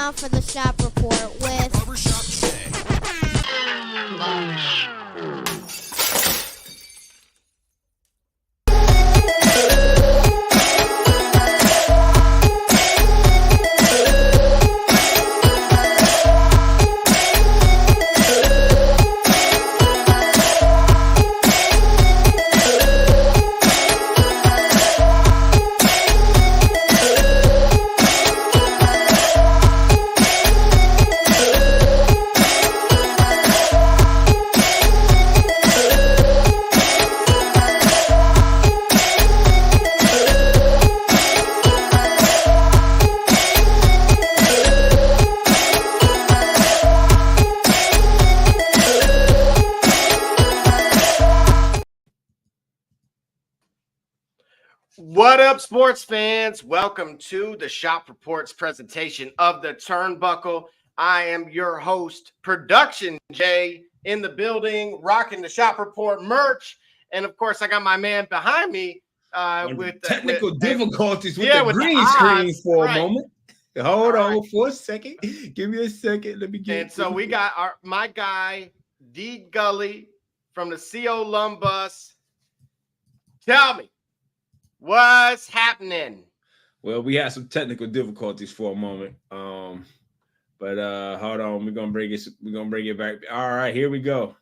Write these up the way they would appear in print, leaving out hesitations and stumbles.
time for the Shop Report with Barbershop Shay. What up, sports fans? Welcome to the Shop Reports presentation of the Turnbuckle. I am your host, Production Jay, in the building, rocking the Shop Report merch. And of course, I got my man behind me with technical difficulties with yeah, the with green the screen odds, for right. a moment. Hold All on right. for a second. Give me a second. Let me get. And so we got my guy, D Gully from the CO Lumbus. Tell me, what's happening? Well, we had some technical difficulties for a moment. But hold on. We're gonna bring it back. All right, here we go.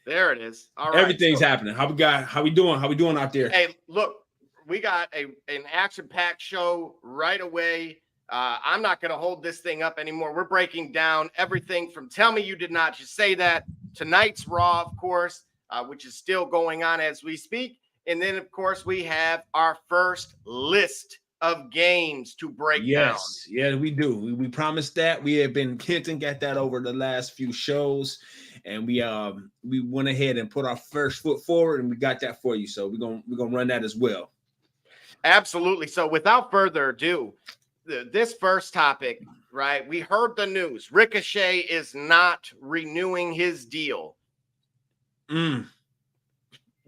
There it is. All right. Everything's happening. How we doing? How we doing out there? Hey, look, we got an action-packed show right away. I'm not going to hold this thing up anymore. We're breaking down everything from Tell Me You Did Not Just Say That, tonight's Raw, of course, which is still going on as we speak. And then, of course, we have our first list of games to break down. Yes, yeah, we do. We promised that. We have been hinting at that over the last few shows, and we went ahead and put our first foot forward, and we got that for you. So we're gonna run that as well. Absolutely. So without further ado, this first topic, right? We heard the news. Ricochet is not renewing his deal.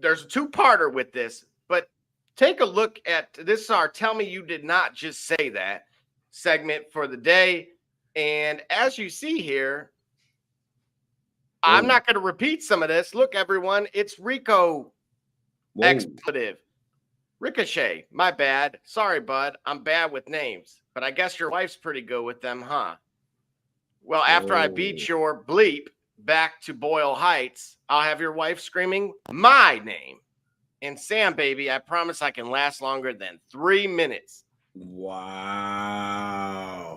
There's a two-parter with this, but take a look at this. Is our Tell Me You Did Not Just Say That segment for the day. And as you see here, I'm not going to repeat some of this. Look, everyone, it's Rico expletive. Ricochet, my bad. Sorry, bud. I'm bad with names, but I guess your wife's pretty good with them, huh? Well, after I beat your bleep back to Boyle Heights, I'll have your wife screaming my name. And Sam, baby, I promise I can last longer than 3 minutes. Wow.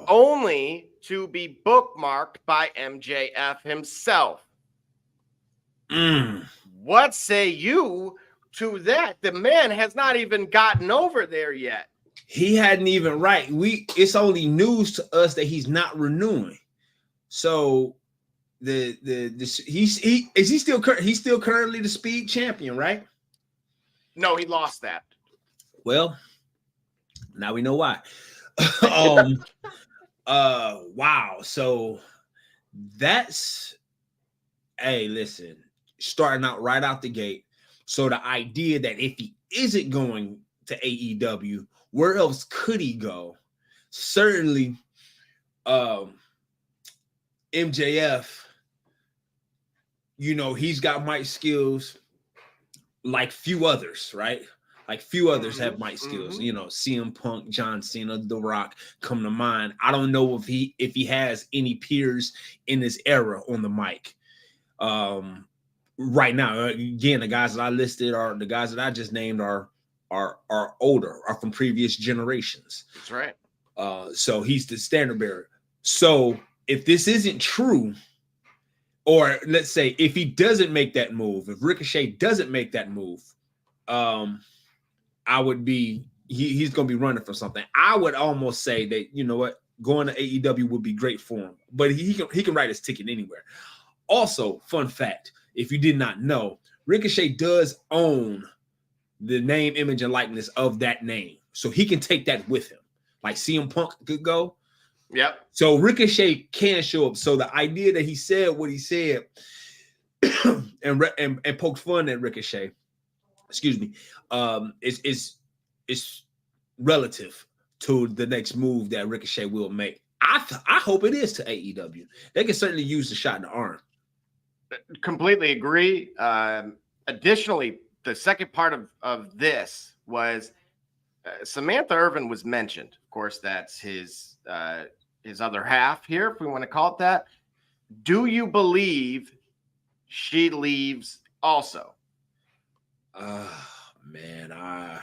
Only to be bookmarked by MJF himself. What say you to that? The man has not even gotten over there yet. He hadn't even it's only news to us that he's not renewing. So he's still currently the speed champion, right? No, he lost that. Well, now we know why. Wow. So that's, hey, listen, starting out right out the gate. So the idea that if he isn't going to AEW, where else could he go? Certainly, MJF, he's got mic skills like few others, right? Like few others have mic skills. CM Punk, John Cena, The Rock come to mind. I don't know if he has any peers in his era on the mic. Right now, again, the guys that I listed are the guys that I just named are older, are from previous generations. That's right. So he's the standard bearer. So if this isn't true, or let's say if he doesn't make that move, if Ricochet doesn't make that move, I would be he's going to be running for something. I would almost say that, you know what, going to AEW would be great for him, but he can write his ticket anywhere. Also, fun fact, if you did not know, Ricochet does own the name, image, and likeness of that name. So he can take that with him. Like CM Punk could go. Yep. So Ricochet can show up. So the idea that he said what he said and poked fun at Ricochet, is relative to the next move that Ricochet will make. I hope it is to AEW. They can certainly use the shot in the arm. Completely agree. Additionally, the second part of this was Samantha Irvin was mentioned. Of course, that's his other half here, if we want to call it that. Do you believe she leaves also? Man,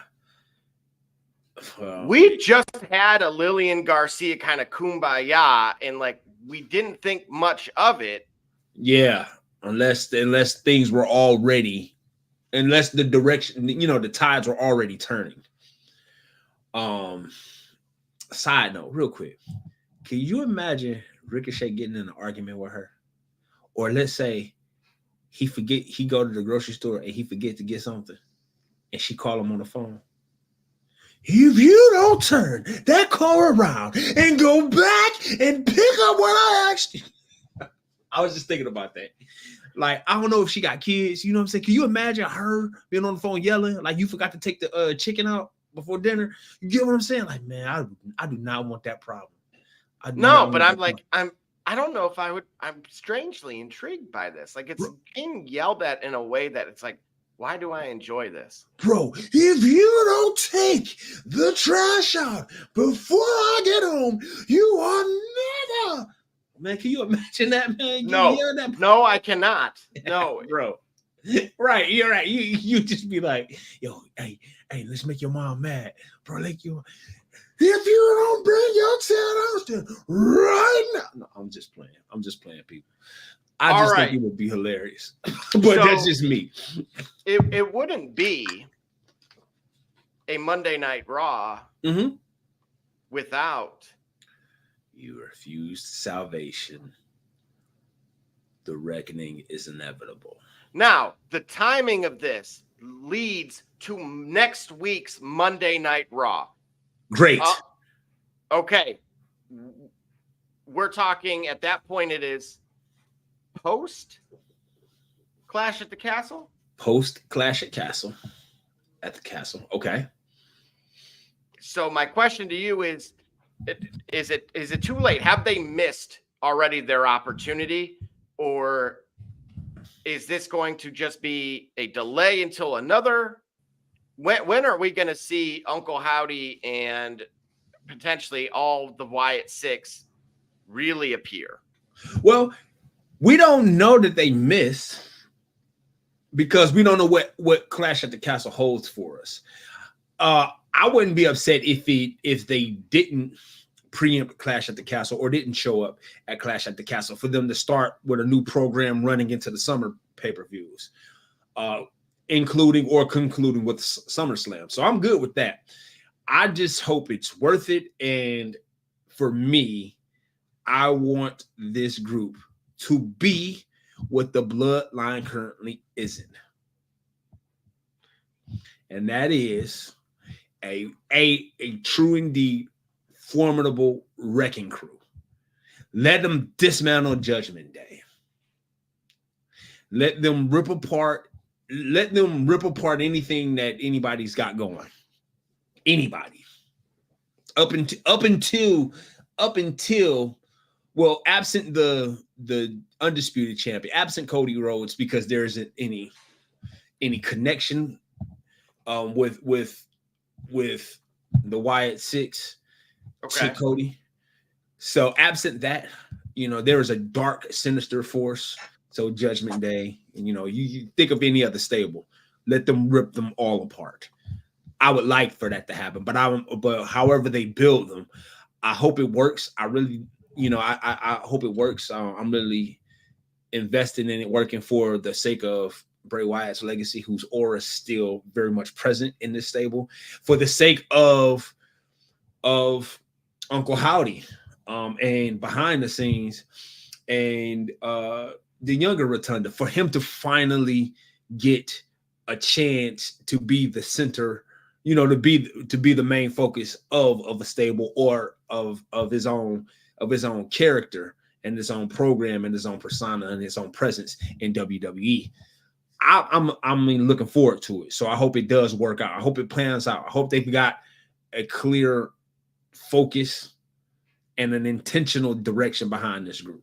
we just had a Lillian Garcia kind of kumbaya, and like we didn't think much of it. Yeah, unless things were already, unless the direction, the tides were already turning. Side note, real quick, can you imagine Ricochet getting in an argument with her? Or let's say he go to the grocery store and he forget to get something, and she call him on the phone. If you don't turn that car around and go back and pick up what I asked you. I was just thinking about that. Like, I don't know if she got kids, you know what I'm saying? Can you imagine her being on the phone yelling like you forgot to take the chicken out before dinner? You get what I'm saying? Like, man, I do not want that problem. No, but I'm like, I don't know if I would. I'm strangely intrigued by this. Like, it's being yelled at in a way that it's like, why do I enjoy this? Bro, if you don't take the trash out before I get home, you are never. Man, can you imagine that, man? No, I cannot. No, bro. Right, you're right. You just be like, yo, hey, let's make your mom mad, bro. Like you. If you don't bring your tail downstairs right now. No, I'm just playing, people. I just think it would be hilarious. But that's just me. It wouldn't be a Monday Night Raw without. You refused salvation. The reckoning is inevitable. Now, the timing of this leads to next week's Monday Night Raw. Great. Okay. We're talking at that point, it is post Clash at the Castle? Post Clash at the Castle. Okay. So my question to you is it too late? Have they missed already their opportunity, or is this going to just be a delay until another? When are we going to see Uncle Howdy and potentially all the Wyatt Six really appear? Well, we don't know that they missed because we don't know what Clash at the Castle holds for us. I wouldn't be upset if they didn't preempt Clash at the Castle or didn't show up at Clash at the Castle for them to start with a new program running into the summer pay-per-views, including or concluding with SummerSlam. So I'm good with that. I just hope it's worth it. And for me, I want this group to be what the Bloodline currently isn't. And that is a true indeed formidable wrecking crew. Let them dismantle Judgment Day. Let them rip apart anything that anybody's got going. Anybody. Up until well, absent the undisputed champion, absent Cody Rhodes, because there isn't any connection with the Wyatt Six to Cody. So absent that, there is a dark, sinister force. So Judgment Day, and you think of any other stable, let them rip them all apart. I would like for that to happen, but however they build them, I hope it works. I really, I hope it works. I'm really invested in it, working for the sake of Bray Wyatt's legacy, whose aura is still very much present in this stable, for the sake of Uncle Howdy, and behind the scenes, and the younger Rotunda, for him to finally get a chance to be the center, to be the main focus of a stable or of his own character and his own program and his own persona and his own presence in WWE. I'm looking forward to it. So I hope it does work out. I hope it plans out. I hope they've got a clear focus and an intentional direction behind this group.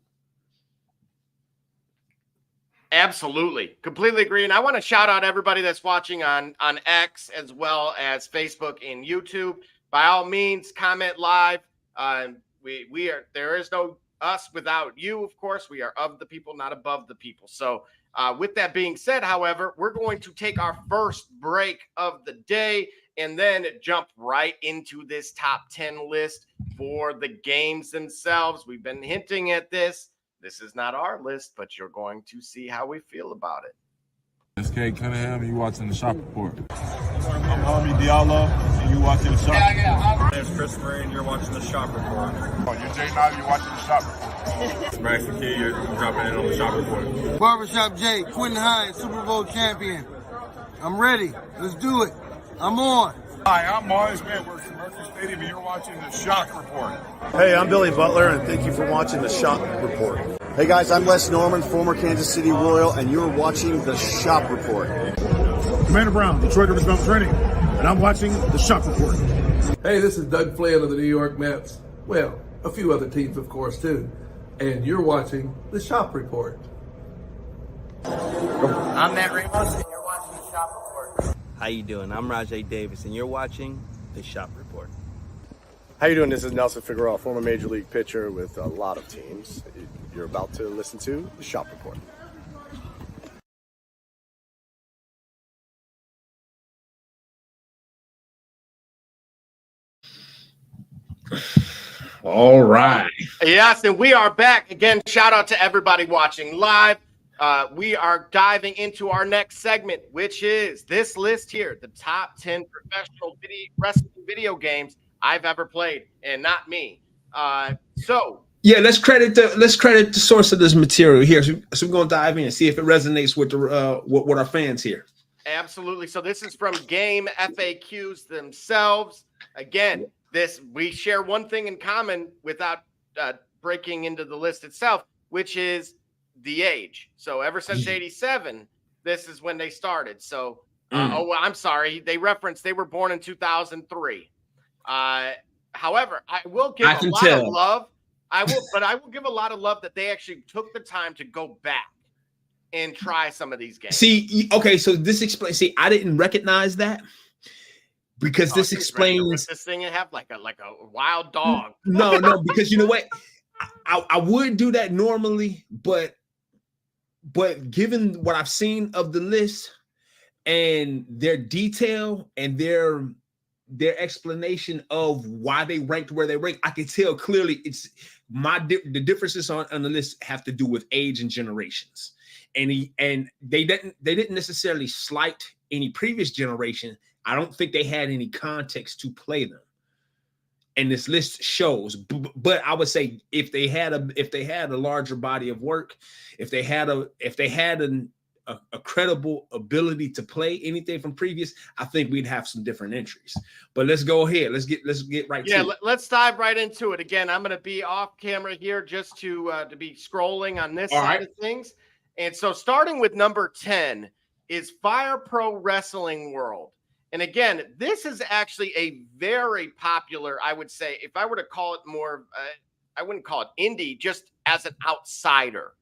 Absolutely. Completely agree. And I want to shout out everybody that's watching on X as well as Facebook and YouTube. By all means, comment live. We are, there is no us without you, of course. We are of the people, not above the people. So with that being said, however, we're going to take our first break of the day and then jump right into this top 10 list for the games themselves. We've been hinting at this. This is not our list, but you're going to see how we feel about it. It's Kay Cunningham, and you watching the Shop Report. I'm Homie Diallo, and you watching the Shop Report. My name's Chris Murray, and you're watching the Shop Report. Oh, you're Jay Knight, you're watching the Shop Report. It's Max the Kid, you're dropping in on the Shop Report. Barbershop Jay, Quentin Hines, Super Bowl champion. I'm ready. Let's do it. I'm on. Hi, I'm Mars Man, works for Mercury Stadium, and you're watching the Shock Report. Hey, I'm Billy Butler, and thank you for watching the Shop Report. Hey guys, I'm Les Norman, former Kansas City Royal, and you're watching the Shop Report. Commander Brown, Detroit Rivers Mountain Training, and I'm watching the Shop Report. Hey, this is Doug Flynn of the New York Mets. Well, a few other teams, of course, too. And you're watching the Shop Report. I'm Matt Ramos, and you're watching the Shop Report. How you doing? I'm Rajay Davis, and you're watching the Shop Report. How you doing? This is Nelson Figueroa, former Major League pitcher with a lot of teams. You're about to listen to the Shop Report. All right. Yes, and we are back again. Shout out to everybody watching live. We are diving into our next segment, which is this list here, the top 10 professional wrestling video games I've ever played, and not me. Yeah, let's credit the source of this material here. So we're gonna dive in and see if it resonates with the what our fans here. Absolutely. So this is from Game FAQs themselves. Again, we share one thing in common without breaking into the list itself, which is the age. So ever since 87, this is when they started. So I'm sorry, they referenced they were born in 2003. However, I will give a lot of love. I will give a lot of love that they actually took the time to go back and try some of these games. See, okay, so this explains. See, I didn't recognize that because this explains this thing and have like a wild dog. No, because you know what, I would do that normally, but given what I've seen of the list and their detail and their explanation of why they ranked where they ranked, I can tell clearly it's the differences on the list have to do with age and generations. And they didn't necessarily slight any previous generation. I don't think they had any context to play them. And this list shows, but I would say if they had a larger body of work, if they had a credible ability to play anything from previous, I think we'd have some different entries. But let's go ahead. Let's get right to it. Let's dive right into it. Again, I'm going to be off camera here just to be scrolling on this side of things. And so starting with number 10 is Fire Pro Wrestling World. And again, this is actually a very popular, I would say, if I were to call it more, I wouldn't call it indie, just as an outsider.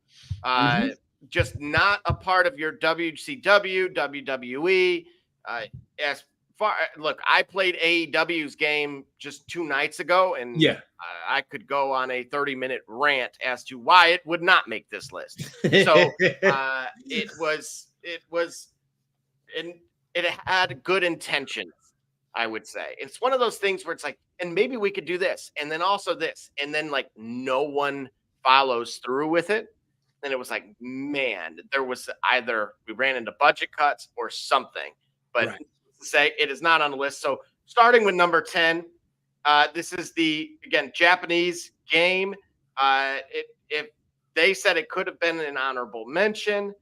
Just not a part of your WCW, WWE. Look, I played AEW's game just 2 nights ago, and I could go on a 30-minute rant as to why it would not make this list. So it had good intentions, I would say. It's one of those things where it's like, and maybe we could do this, and then also this, and then like no one follows through with it. And it was like, man, there was either we ran into budget cuts or something. But to say it is not on the list. So starting with number 10, this is the, again, Japanese game. If they said it could have been an honorable mention,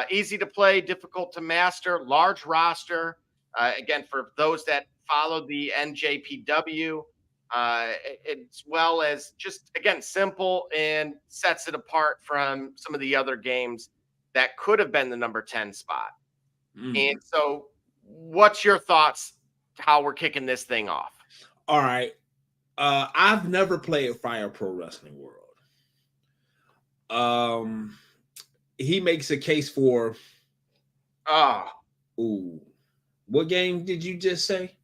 easy to play, difficult to master, large roster. Again, for those that follow the NJPW, as well as just, again, simple and sets it apart from some of the other games that could have been the number 10 spot. And so what's your thoughts how we're kicking this thing off? All right. I've never played Fire Pro Wrestling World. He makes a case for what game did you just say?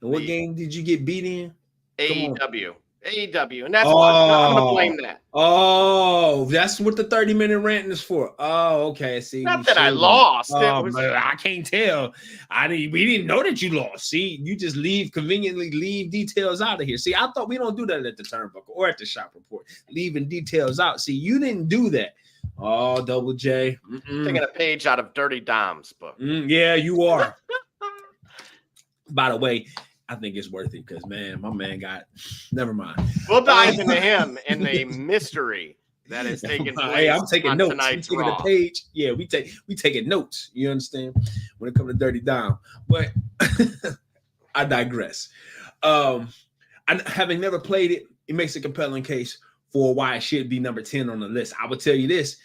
And what game did you get beat in? AEW. AEW. And that's why I'm gonna blame that. Oh, that's what the 30-minute rant is for. Oh, okay. See, not that I lost. I can't tell. We didn't know that you lost. See, you just conveniently leave details out of here. See, I thought we don't do that at the Turnbuckle or at the Shop Report, leaving details out. See, you didn't do that. Oh, Double J. Taking a page out of Dirty Dom's book. Yeah, you are. By the way, I think it's worth it because, man, my man never mind. We'll dive into him in the mystery that is taking place. Hey, I'm taking notes. I'm taking Raw. a page. Yeah, we taking notes. You understand? When it comes to Dirty Dom. But I digress. Having never played it, it makes a compelling case for why it should be number 10 on the list. I would tell you this.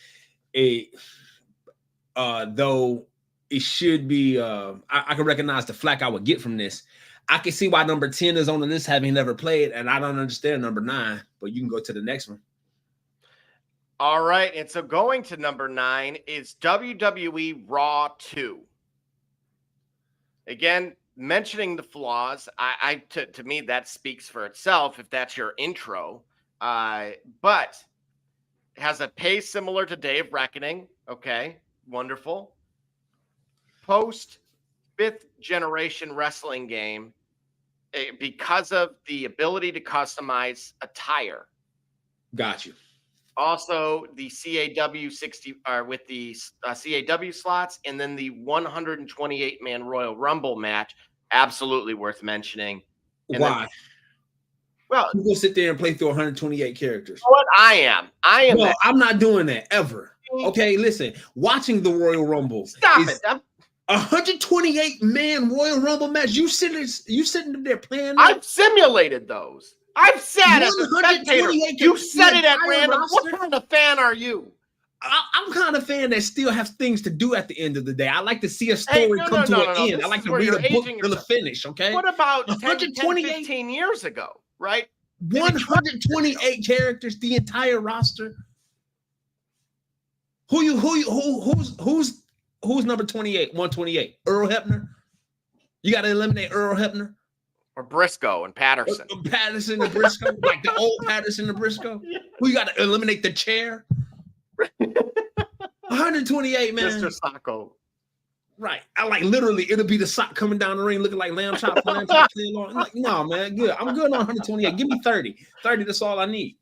Though it should be, I can recognize the flack I would get from this. I can see why number 10 is on the list, having never played, and I don't understand number 9, but you can go to the next one. All right, and so going to number 9 is WWE Raw 2. Again, mentioning the flaws, to me, that speaks for itself if that's your intro, but has a pace similar to Day of Reckoning. Okay, wonderful. Post 5th generation wrestling game, because of the ability to customize attire. Got you. Also, the CAW 60 with the CAW slots, and then the 128-man Royal Rumble match, absolutely worth mentioning. And why? Well, you go sit there and play through 128 characters. What I am. No, I'm not doing that ever. Okay, listen. Watching the Royal Rumble. Stop it. 128-man Royal Rumble match. You sitting there playing that? I've simulated those. I've sat as a spectator. You said it at random. Roster? What kind of fan are you? I'm kind of fan that still have things to do at the end of the day. I like to see a story come to an end. I like to read a book to the finish. Okay. What about 10, 15 years ago? Right. 128 characters, the entire roster. Who's number 28? 128. Earl Hebner. You got to eliminate Earl Hebner. Or Briscoe and Patterson. Patterson and Briscoe. Like the old Patterson and Briscoe. Who you got to eliminate the chair? 128, man. Mr. Sacco. Right. I like literally, it'll be the sock coming down the ring looking like lamb chop. I'm like, no, man, good. I'm good on 128. Give me 30. 30, that's all I need.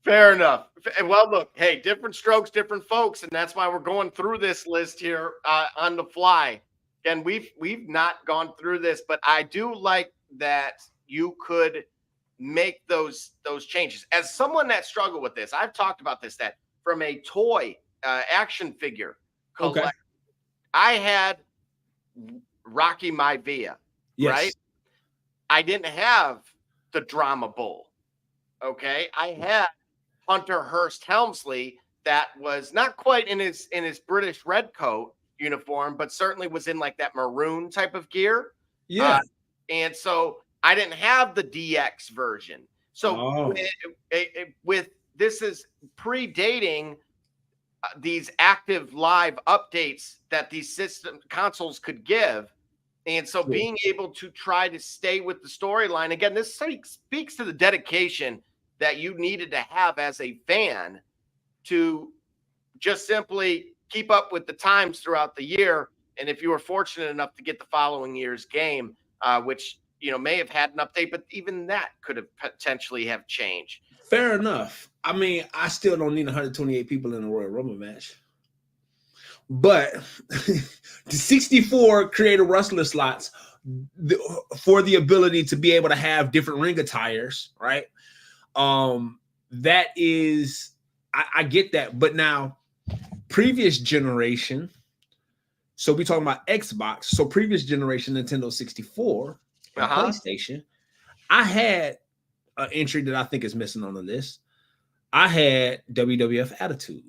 Fair enough. Well, look, hey, different strokes, different folks, and that's why we're going through this list here on the fly. And we've not gone through this, but I do like that you could make those changes. As someone that struggled with this, I've talked about this, that from a toy action figure collection, okay, I had Rocky Maivia, yes, right? I didn't have the Drama Bull, okay? I had Hunter Hearst Helmsley that was not quite in his British red coat uniform, but certainly was in like that maroon type of gear. Yeah. And so I didn't have the DX version. So with this is predating these active live updates that these system consoles could give. And so being able to try to stay with the storyline, again, this speaks to the dedication that you needed to have as a fan to just simply keep up with the times throughout the year. And if you were fortunate enough to get the following year's game, which, may have had an update, but even that could have potentially have changed. Fair enough. I mean, I still don't need 128 people in a Royal Rumble match. But the 64 creative wrestler slots for the ability to be able to have different ring attires, right? That is, I get that. But now, previous generation, so we're talking about Xbox. So previous generation, Nintendo 64, and PlayStation, I had an entry that I think is missing on the list. I had WWF Attitude.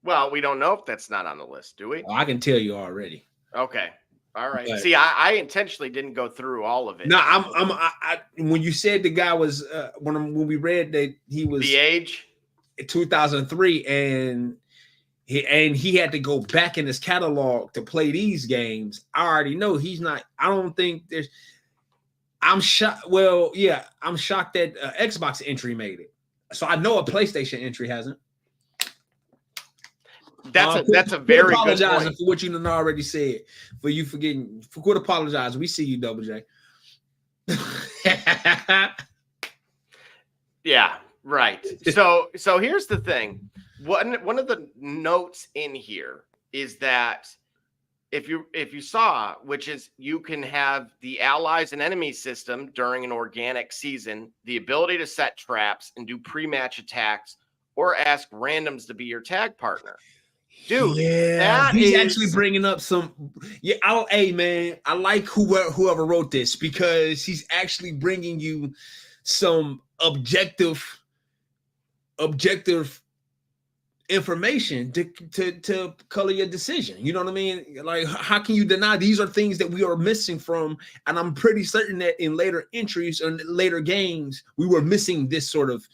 Well, we don't know if that's not on the list, do we? Oh, I can tell you already. Okay. All right. But, See, I intentionally didn't go through all of it. No, when you said the guy was when we read that he was the age 2003 and he had to go back in his catalog to play these games. I already know he's not. I don't think there's. I'm shocked. Well, yeah, I'm shocked that Xbox entry made it. So I know a PlayStation entry hasn't. That's a very good point. For what you done already said. For you forgetting, quit apologizing. We see you, Double J. Yeah, right. So here's the thing. One of the notes in here is that if you saw, which is you can have the allies and enemies system during an organic season, the ability to set traps and do pre-match attacks or ask randoms to be your tag partner. Dude, yeah, he's actually bringing up some. Yeah, hey man, I like whoever wrote this because he's actually bringing you some objective information to color your decision. You know what I mean? Like, how can you deny these are things that we are missing from? And I'm pretty certain that in later entries and later games, we were missing this sort of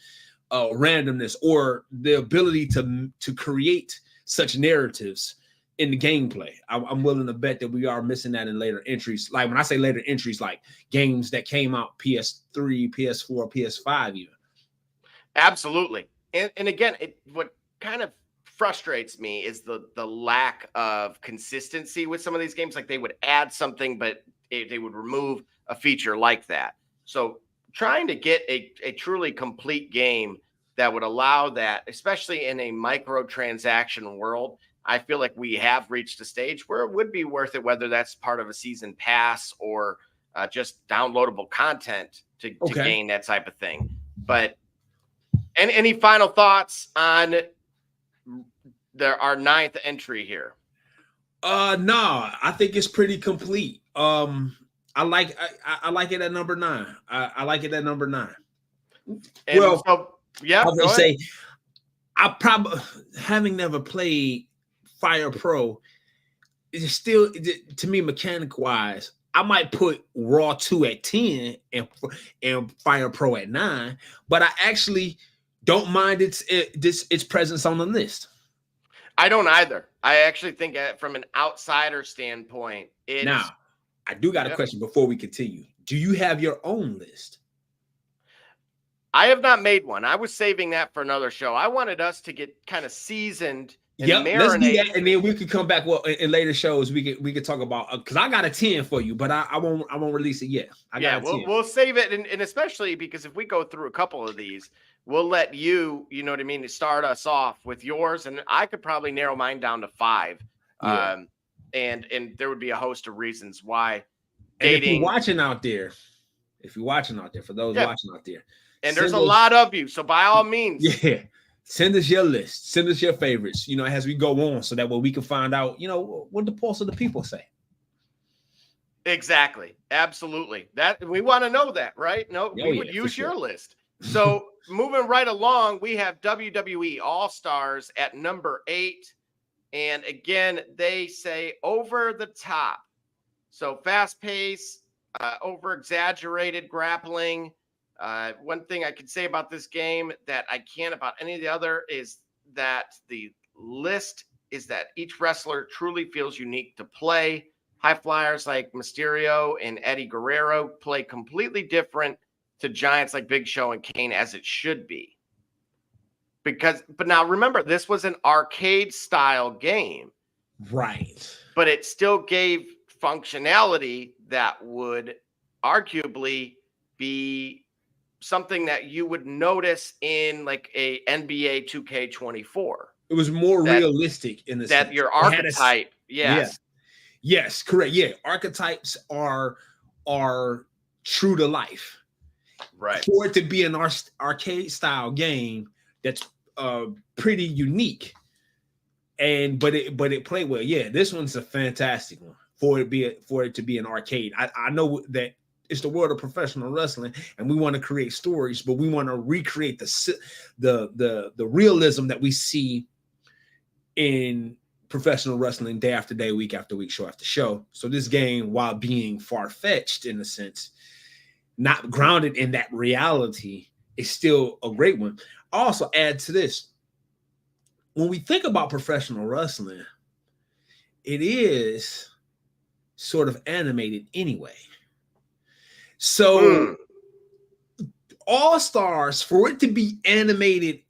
randomness or the ability to create such narratives in the gameplay. I'm willing to bet that we are missing that in later entries. Like when I say later entries, like games that came out PS3, PS4, PS5 even. Absolutely. And again, what kind of frustrates me is the lack of consistency with some of these games. Like they would add something, but they would remove a feature like that. So trying to get a truly complete game that would allow that, especially in a microtransaction world, I feel like we have reached a stage where it would be worth it, whether that's part of a season pass or just downloadable content to gain that type of thing. But any final thoughts on our 9th entry here? No, I think it's pretty complete. I like it at number 9. I like it at number 9. And well, so, yeah, I was gonna say, I probably, having never played Fire Pro, it's still, to me, mechanic wise, I might put Raw 2 at 10 and Fire Pro at 9, but I actually don't mind its presence on the list. I don't either. I actually think from an outsider standpoint, now I do got a question before we continue. Do you have your own list? I have not made one. I was saving that for another show. I wanted us to get kind of seasoned and marinate. Let's do that, and then we could come back. Well, in later shows, we could talk about because I got a 10 for you, but I won't release it yet. We'll save it, and especially because if we go through a couple of these, we'll let you know what I mean, to start us off with yours, and I could probably narrow mine down to 5. Yeah. And there would be a host of reasons why. And if you're watching out there, for those watching out there. And there's a lot of you, so by all means, send us your list, send us your favorites, as we go on, so that way we can find out, what the pulse of the people say. Exactly, absolutely. That we want to know that, right? No, we would use your list. So moving right along, we have WWE All Stars at number 8, and again, they say over the top. So fast pace, over exaggerated grappling. One thing I could say about this game that I can't about any of the other is that the list is that each wrestler truly feels unique to play. High flyers like Mysterio and Eddie Guerrero play completely different to giants like Big Show and Kane, as it should be. But now remember, this was an arcade style game. Right. But it still gave functionality that would arguably be something that you would notice in like a NBA 2K24. It was more realistic in the that sense. Your archetype. Yes, correct. Yeah, archetypes are true to life. Right. For it to be an arcade style game that's pretty unique, but it played well. Yeah, this one's a fantastic one for it to be an arcade. I know that it's the world of professional wrestling, and we want to create stories, but we want to recreate the realism that we see in professional wrestling day after day, week after week, show after show. So this game, while being far-fetched in a sense, not grounded in that reality, is still a great one. I also add to this, when we think about professional wrestling, it is sort of animated anyway. So All Stars, for it to be animated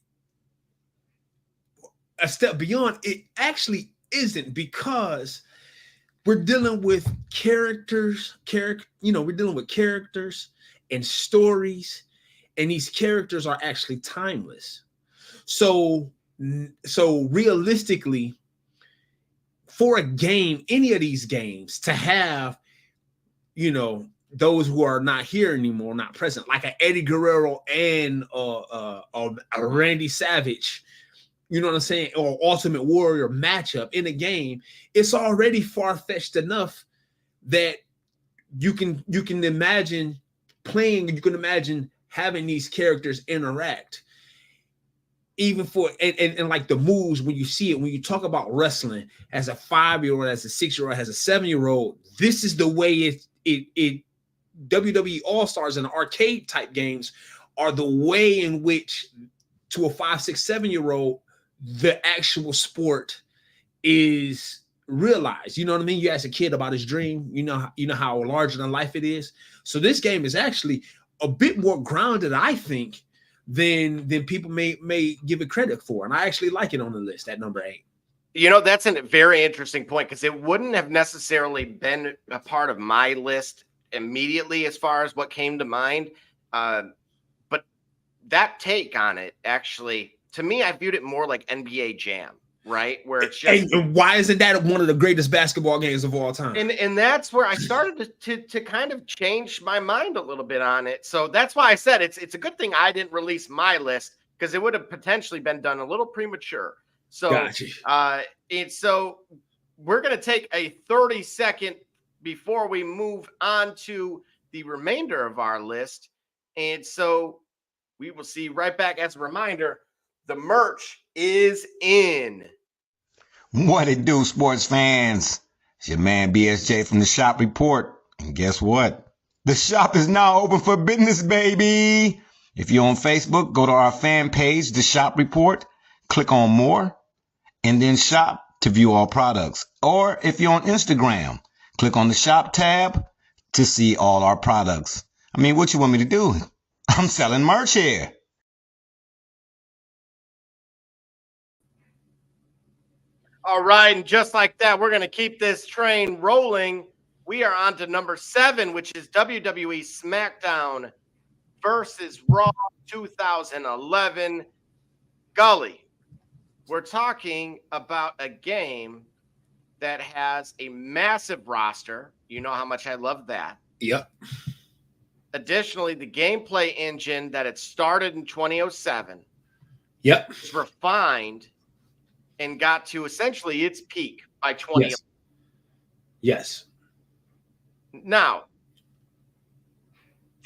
a step beyond, it actually isn't, because we're dealing with characters, we're dealing with characters and stories, and these characters are actually timeless. So realistically, for a game, any of these games, to have, those who are not here anymore, not present, like an Eddie Guerrero and a Randy Savage, you know what I'm saying, or Ultimate Warrior matchup in a game, it's already far-fetched enough that you can imagine playing, you can imagine having these characters interact. Even for and like the moves, when you see it, when you talk about wrestling as a 5-year-old, as a 6-year-old, as a 7-year-old, this is the way it WWE All-Stars and arcade type games are the way in which, to a 5, 6, 7-year-old, the actual sport is realized. You know what I mean? You ask a kid about his dream, you know how larger than life it is. So this game is actually a bit more grounded, I think, than people may give it credit for. And I actually like it on the list at number 8. That's a very interesting point, because it wouldn't have necessarily been a part of my list immediately as far as what came to mind. But that take on it, actually, to me, I viewed it more like NBA Jam, right? Where it's just, and why isn't that one of the greatest basketball games of all time? And that's where I started to kind of change my mind a little bit on it. So that's why I said it's a good thing I didn't release my list, because it would have potentially been done a little premature. So, gotcha. So we're going to take a 30-second before we move on to the remainder of our list. And so we will see right back. As a reminder, the merch is in. What it do, sports fans? It's your man BSJ from the Shop Report. And guess what? The shop is now open for business, baby. If you're on Facebook, go to our fan page, The Shop Report, click on More, and then Shop to view all products. Or if you're on Instagram, click on the Shop tab to see all our products. I mean, what you want me to do? I'm selling merch here. All right, and just like that, we're going to keep this train rolling. We are on to number 7, which is WWE SmackDown versus Raw 2011. Gully, we're talking about a game that has a massive roster. You know how much I love that. Yep. Additionally, the gameplay engine that it started in 2007 was refined and got to essentially its peak by 20. Yes. Now,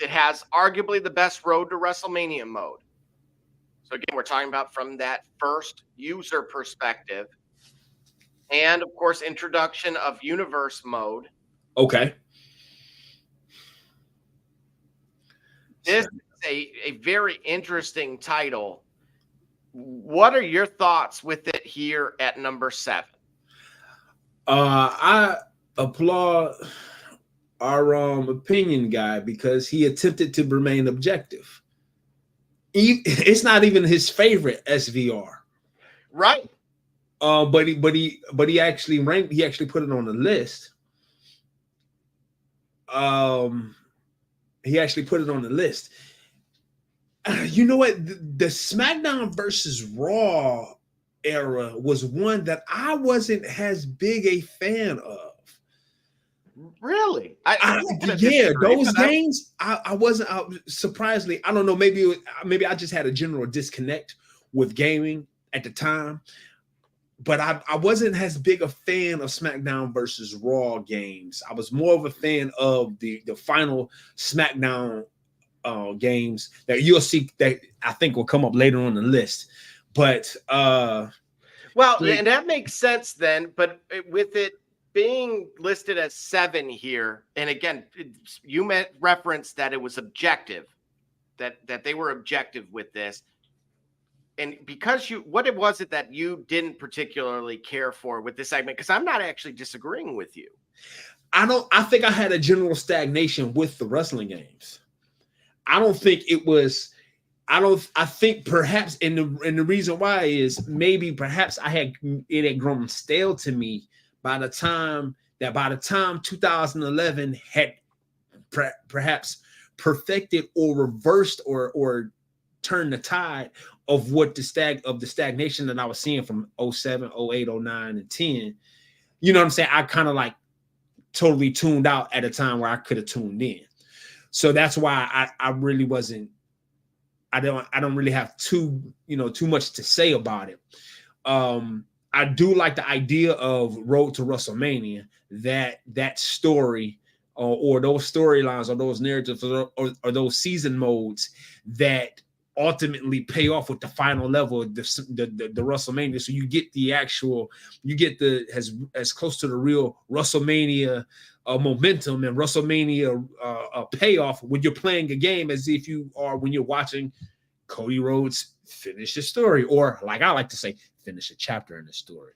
it has arguably the best road to WrestleMania mode. So again, we're talking about from that first user perspective. And of course, introduction of universe mode. Okay. This is a very interesting title. What are your thoughts with it here at number 7? I applaud our opinion guy, because he attempted to remain objective. It's not even his favorite SVR, right? But he actually ranked. He actually put it on the list. He actually put it on the list. You know what? The SmackDown versus Raw era was one that I wasn't as big a fan of. Really? Those games, I wasn't. Surprisingly, I don't know. Maybe I just had a general disconnect with gaming at the time. But I wasn't as big a fan of SmackDown versus Raw games. I was more of a fan of the final SmackDown games that you'll see that I think will come up later on the list. But Well, and that makes sense then, but with it being listed as 7 here, and again, you referenced that it was objective, that they were objective with this. And because what was it that you didn't particularly care for with this segment? Because I'm not actually disagreeing with you. I think I had a general stagnation with the wrestling games. I don't think it was. I think perhaps, and the reason why is maybe perhaps it had grown stale to me by the time 2011 had perhaps perfected or reversed or turned the tide of what the stagnation that I was seeing from 07, 08, 09, and 10. You know what I'm saying? I kind of like totally tuned out at a time where I could have tuned in. So that's why I really wasn't. I don't really have too much to say about it. I do like the idea of Road to WrestleMania, that story or those storylines or those narratives or those season modes that ultimately pay off with the final level of the WrestleMania. So you get as close to the real WrestleMania momentum and WrestleMania payoff when you're playing a game as if you are when you're watching Cody Rhodes finish a story, or like I like to say, finish a chapter in the story.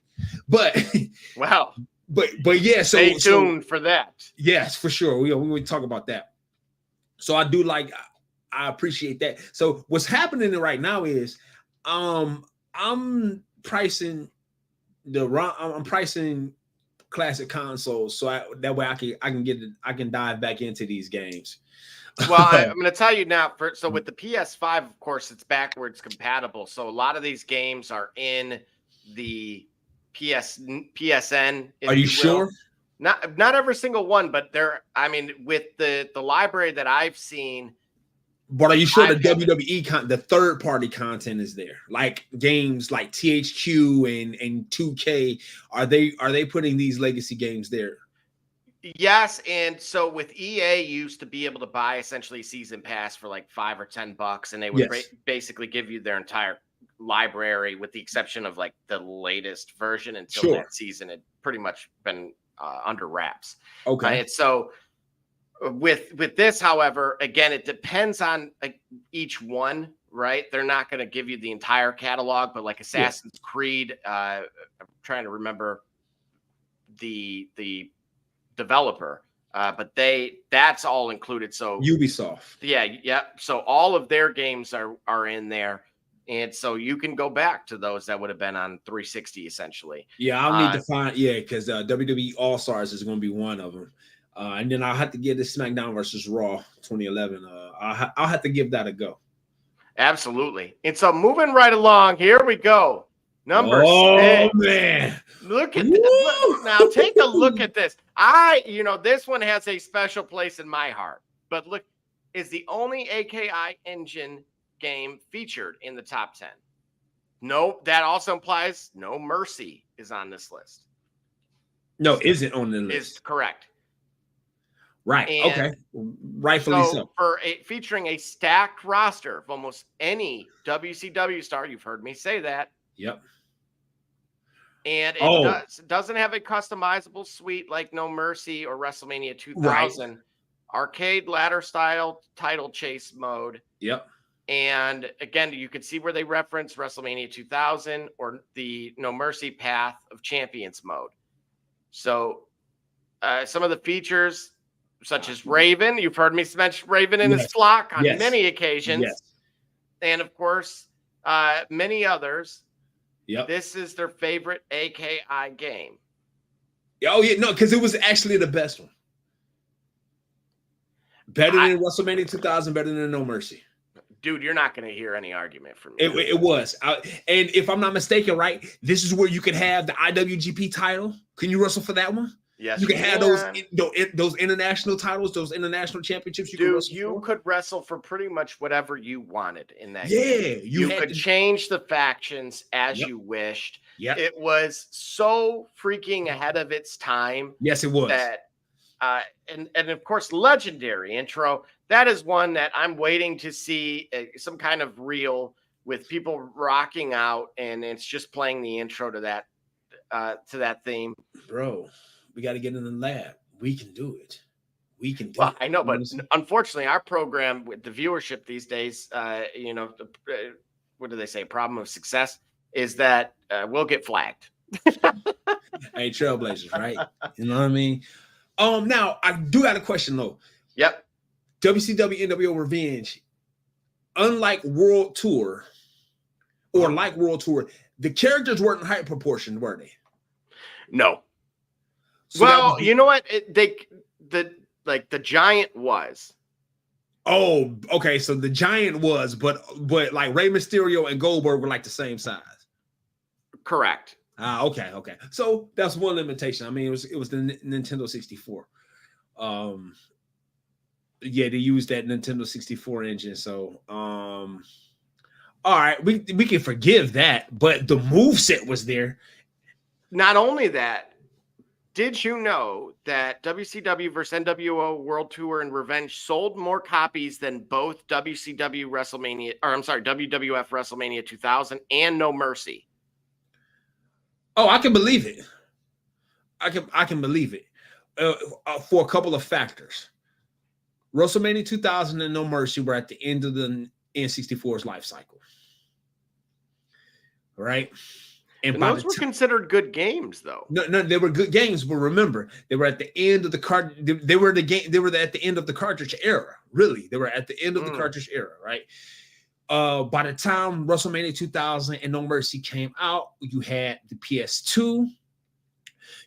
But wow. But yeah, so stay tuned for that. Yes, for sure. We will talk about that. So I I appreciate that. So what's happening right now is I'm pricing classic consoles so that way I can dive back into these games. Well, I'm going to tell you now. So with the PS5, of course, it's backwards compatible. So a lot of these games are in the PSN. Are you sure? Not every single one, but with the library that I've seen. But are you sure the WWE the third party content is there? Like games like THQ and 2K, are they putting these legacy games there? Yes, and so with EA, you used to be able to buy essentially a season pass for like $5 or $10, and they would basically give you their entire library, with the exception of like the latest version until that season had pretty much been under wraps. Okay, and so with this, however, again, it depends on each one, right? They're not going to give you the entire catalog, but like Assassin's Creed, I'm trying to remember the developer, but that's all included. So Ubisoft, yeah. So all of their games are in there, and so you can go back to those that would have been on 360 essentially. Yeah, I'll need to find because WWE All Stars is going to be one of them, and then I'll have to give this SmackDown versus Raw 2011. I'll have to give that a go. Absolutely. And so moving right along, here we go. Number 6. Oh man. Look at now take a look at this. This one has a special place in my heart. But look, is the only AKI Engine game featured in the top 10. No, that also implies No Mercy is on this list. No, isn't on the list. Is correct. Right. And okay. Rightfully so. Featuring a stacked roster of almost any WCW star, you've heard me say that. Yep. And it doesn't have a customizable suite like No Mercy or WrestleMania 2000. Right. Arcade ladder style title chase mode. Yep. And again, you can see where they reference WrestleMania 2000 or the No Mercy Path of Champions mode. So some of the features, such as Raven, you've heard me mention Raven in his flock on many occasions. Yes. And of course, many others. Yep. This is their favorite AKI game. Oh, yeah. No, because it was actually the best one. Better than WrestleMania 2000, better than No Mercy. Dude, you're not going to hear any argument from me. It was. And if I'm not mistaken, right, this is where you could have the IWGP title. Can you wrestle for that one? Yes. You can have those international titles, those international championships. You could wrestle for pretty much whatever you wanted in that game. You could change the factions as you wished. Yep. It was so freaking ahead of its time. Yes, it was. That, and of course, legendary intro. That is one that I'm waiting to see some kind of reel with people rocking out, and it's just playing the intro to that theme. Bro, we got to get in the lab. We can do it. We can do Well, it. I know, but unfortunately, our program with the viewership these days, what do they say? Problem of success is that we'll get flagged. Hey, Trailblazers, right? You know what I mean? Now I do got a question though. Yep. WCW NWO Revenge, unlike World Tour, or like World Tour, the characters weren't in height proportion, were they? No. So well, you know what? The Giant was. Oh, okay. So the Giant was, but like Rey Mysterio and Goldberg were like the same size. Correct. Okay. So that's one limitation. I mean, it was the Nintendo 64. Yeah, they used that Nintendo 64 engine. So, all right, we can forgive that, but the moveset was there. Not only that, did you know that WCW versus NWO World Tour and Revenge sold more copies than both WWF WrestleMania 2000 and No Mercy? Oh, I can believe it. I can believe it for a couple of factors. WrestleMania 2000 and No Mercy were at the end of the N64's life cycle, right? And those were considered good games, though. No, they were good games, but remember, they were at the end of the card. They were at the end of the cartridge era. Really, they were at the end of the cartridge era, right? By the time WrestleMania 2000 and No Mercy came out, you had the PS2,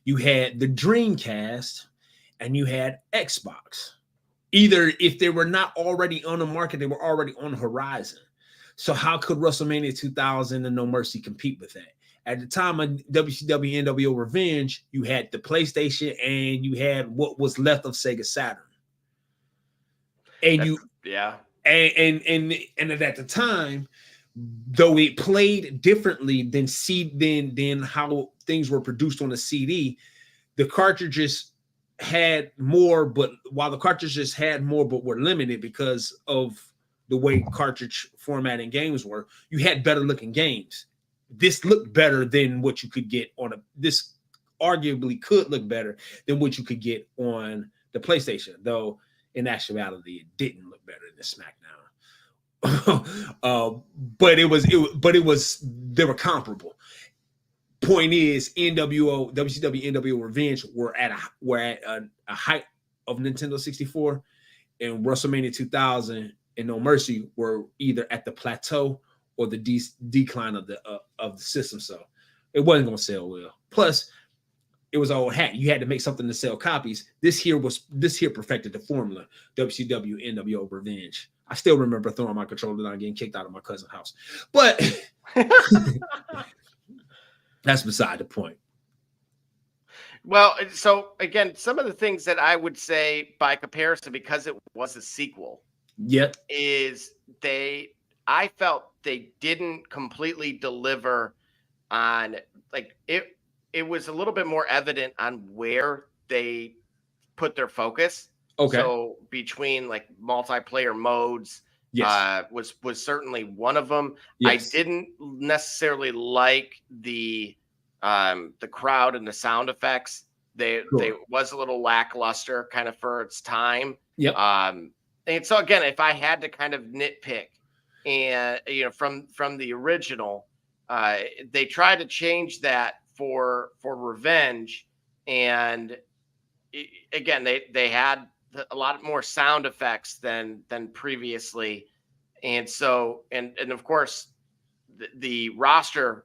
you had the Dreamcast, and you had Xbox. Either if they were not already on the market, they were already on the horizon. So how could WrestleMania 2000 and No Mercy compete with that? At the time of WCW NWO Revenge, you had the PlayStation and you had what was left of Sega Saturn. And and at the time, though it played differently than how things were produced on a CD, the cartridges had more, but while the cartridges had more but were limited because of the way cartridge formatting games were, you had better looking games. This looked better than what you could get this arguably could look better than what you could get on the PlayStation, though in actuality it didn't look better than SmackDown. But they were comparable. Point is, WCW NWO Revenge were at a height of Nintendo 64, and WrestleMania 2000 and No Mercy were either at the plateau or the decline of the system. So it wasn't going to sell well. Plus, it was old hat. You had to make something to sell copies. This here perfected the formula. WCW NWO Revenge. I still remember throwing my controller down and getting kicked out of my cousin's house. But that's beside the point. Well, so again, some of the things that I would say by comparison, because it was a sequel, is I felt they didn't completely deliver on, like, it was a little bit more evident on where they put their focus. Okay. So between like multiplayer modes, was certainly one of them. Yes. I didn't necessarily like the crowd and the sound effects. They was a little lackluster kind of for its time. Yep. And so again, if I had to kind of nitpick, and from the original, they tried to change that for Revenge, and again they had a lot more sound effects than previously, and so and of course the roster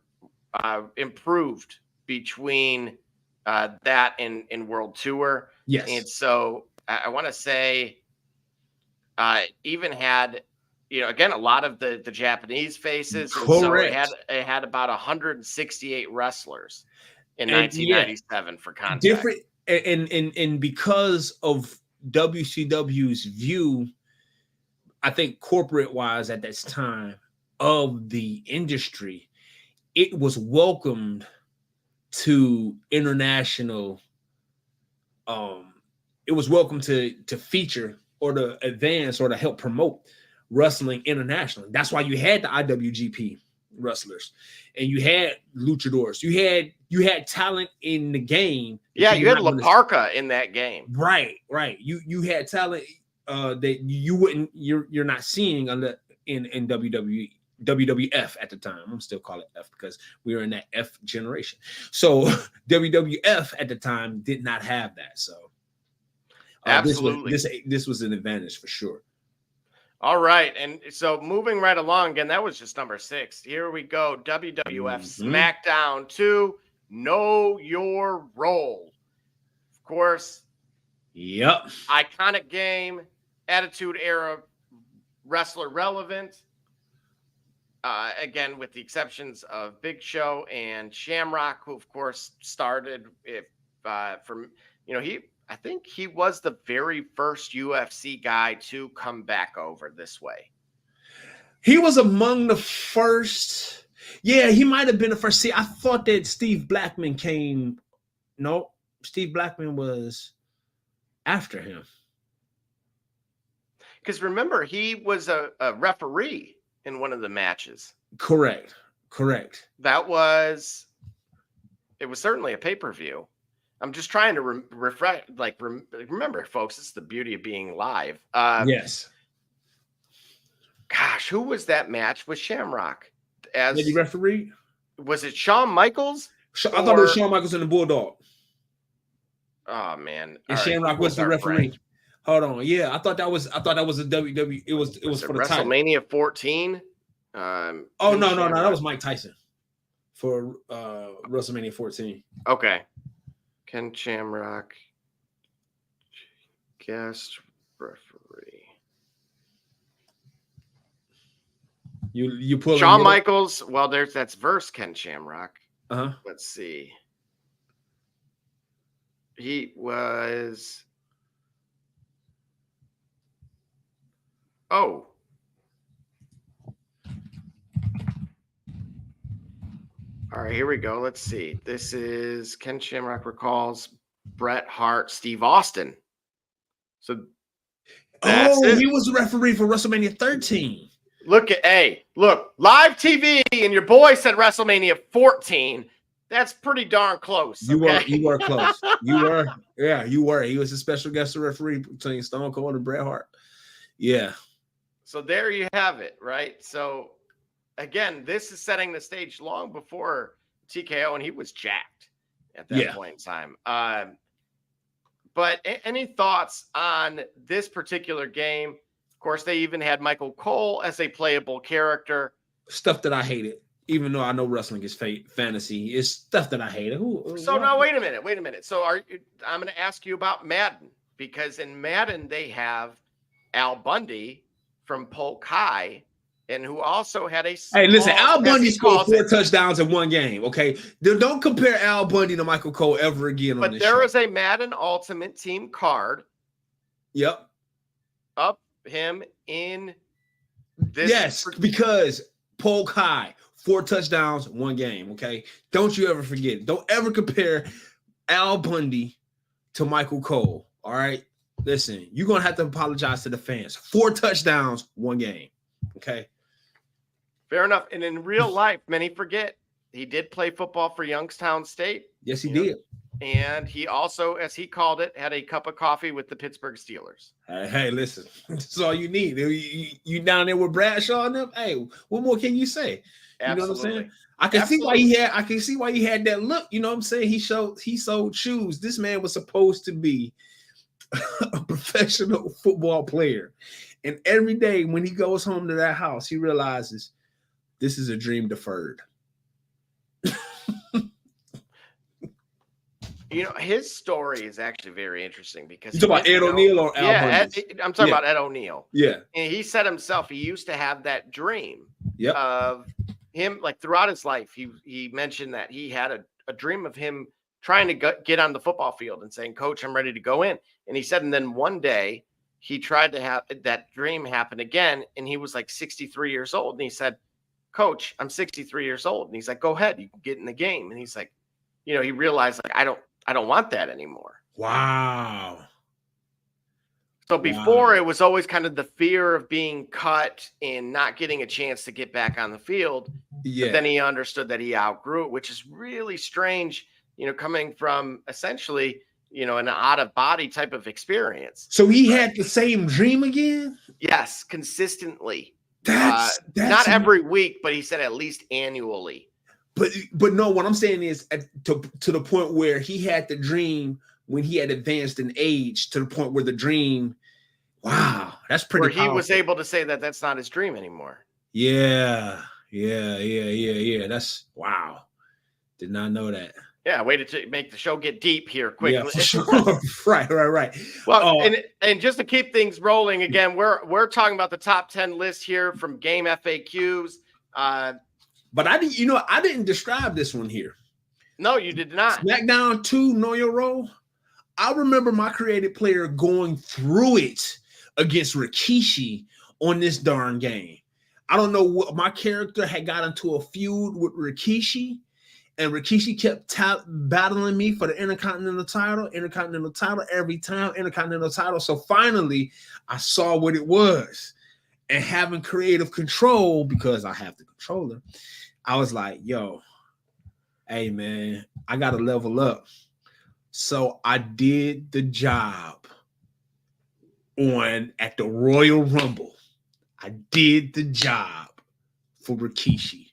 improved between that and World Tour. Yes. And so I want to say even had, again, a lot of the Japanese faces. Correct. And so it had about 168 wrestlers in 1997 for context. Different, and because of WCW's view, I think corporate wise at this time of the industry, it was welcomed to international. It was welcome to feature or to advance or to help promote wrestling internationally. That's why you had the IWGP wrestlers, and you had luchadors. You had talent in the game. Yeah, you had La Parka in that game. Right. You had talent that you're not seeing in WWE. WWF at the time. I'm still calling it F because we were in that F generation. So WWF at the time did not have that. So absolutely, this was an advantage for sure. All right, and so moving right along again, that was just number 6. Here we go. WWF SmackDown 2. Know Your Role. Of course. Yep. Iconic game. Attitude Era wrestler relevant. Again, with the exceptions of Big Show and Shamrock, who of course started from, I think he was the very first UFC guy to come back over this way. He was among the first. Yeah, he might have been the first. See, I thought that Steve Blackman came. No, Steve Blackman was after him. Because remember, he was a referee in one of the matches. Correct. It was certainly a pay-per-view. I'm just trying to remember, folks, this is the beauty of being live. Yes. Gosh, who was that match with Shamrock? As the referee? Was it Shawn Michaels? I thought it was Shawn Michaels and the Bulldog. Oh man. And Shamrock was the referee. Right. Hold on. Yeah, I thought that was a WWE. It was for the WrestleMania 14. No, that was Mike Tyson for WrestleMania 14. Okay. Ken Shamrock, guest referee. You pull Shawn Michaels. Well, that's verse Ken Shamrock. Let's see. He was. Oh. All right, here we go. Let's see. This is Ken Shamrock recalls Bret Hart, Steve Austin. So he was the referee for WrestleMania 13. Look, live TV, and your boy said WrestleMania 14. That's pretty darn close. You were close. You were. He was a special guest referee between Stone Cold and Bret Hart. Yeah. So there you have it, right? So again, this is setting the stage long before TKO, and he was jacked at that point in time. But any thoughts on this particular game? Of course, they even had Michael Cole as a playable character. Stuff that I hated, even though I know wrestling is fantasy. It's stuff that I hated. Now, wait a minute. So I'm going to ask you about Madden, because in Madden, they have Al Bundy from Polk High, and who also had a hey, listen, Al Bundy scored 4 touchdowns in one game. Okay, don't compare Al Bundy to Michael Cole ever again. But there is a Madden Ultimate Team card. Yep. Up him in this. Yes, because Polk High, 4 touchdowns, 1 game. Okay, don't you ever forget it. Don't ever compare Al Bundy to Michael Cole. All right, listen, you're gonna have to apologize to the fans. 4 touchdowns, 1 game. Okay. Fair enough. And in real life, many forget he did play football for Youngstown State. Yes, he did. And he also, as he called it, had a cup of coffee with the Pittsburgh Steelers. Hey, listen, that's all you need. You down there with Bradshaw and them. Hey, what more can you say? You know what I'm saying? I can see why he had that look. You know what I'm saying? He sold shoes. This man was supposed to be a professional football player. And every day when he goes home to that house, he realizes this is a dream deferred. His story is actually very interesting because you talking about Ed O'Neill or Al Bundy? I'm talking about Ed O'Neill. Yeah. And he said himself, he used to have that dream of him, like throughout his life. He mentioned that he had a dream of him trying to get on the football field and saying, "Coach, I'm ready to go in." And he said, and then one day he tried to have that dream happen again. And he was like 63 years old. And he said, "Coach, I'm 63 years old." And he's like, "Go ahead, you can get in the game." And he's like, he realized like, I don't want that anymore. Wow. So before it was always kind of the fear of being cut and not getting a chance to get back on the field. Yeah. But then he understood that he outgrew it, which is really strange, coming from essentially, an out of body type of experience. So he had the same dream again? Yes, consistently. That's not every week, but he said at least annually. But no, what I'm saying is to the point where he had the dream when he had advanced in age, to the point where the dream, wow, that's pretty powerful. He was able to say that that's not his dream anymore. Yeah. That's wow. Did not know that. Yeah, way to make the show get deep here quickly. Yeah, for sure. right. Well, and just to keep things rolling again, we're talking about the top 10 list here from Game FAQs. But I didn't describe this one here. No, you did not. SmackDown 2, Know Your Role. I remember my creative player going through it against Rikishi on this darn game. I don't know what my character had got into a feud with Rikishi, and Rikishi kept battling me for the Intercontinental title every time, Intercontinental title. So finally, I saw what it was, and having creative control, because I have the controller, I was like, yo, hey man, I got to level up. So I did the job at the Royal Rumble. I did the job for Rikishi.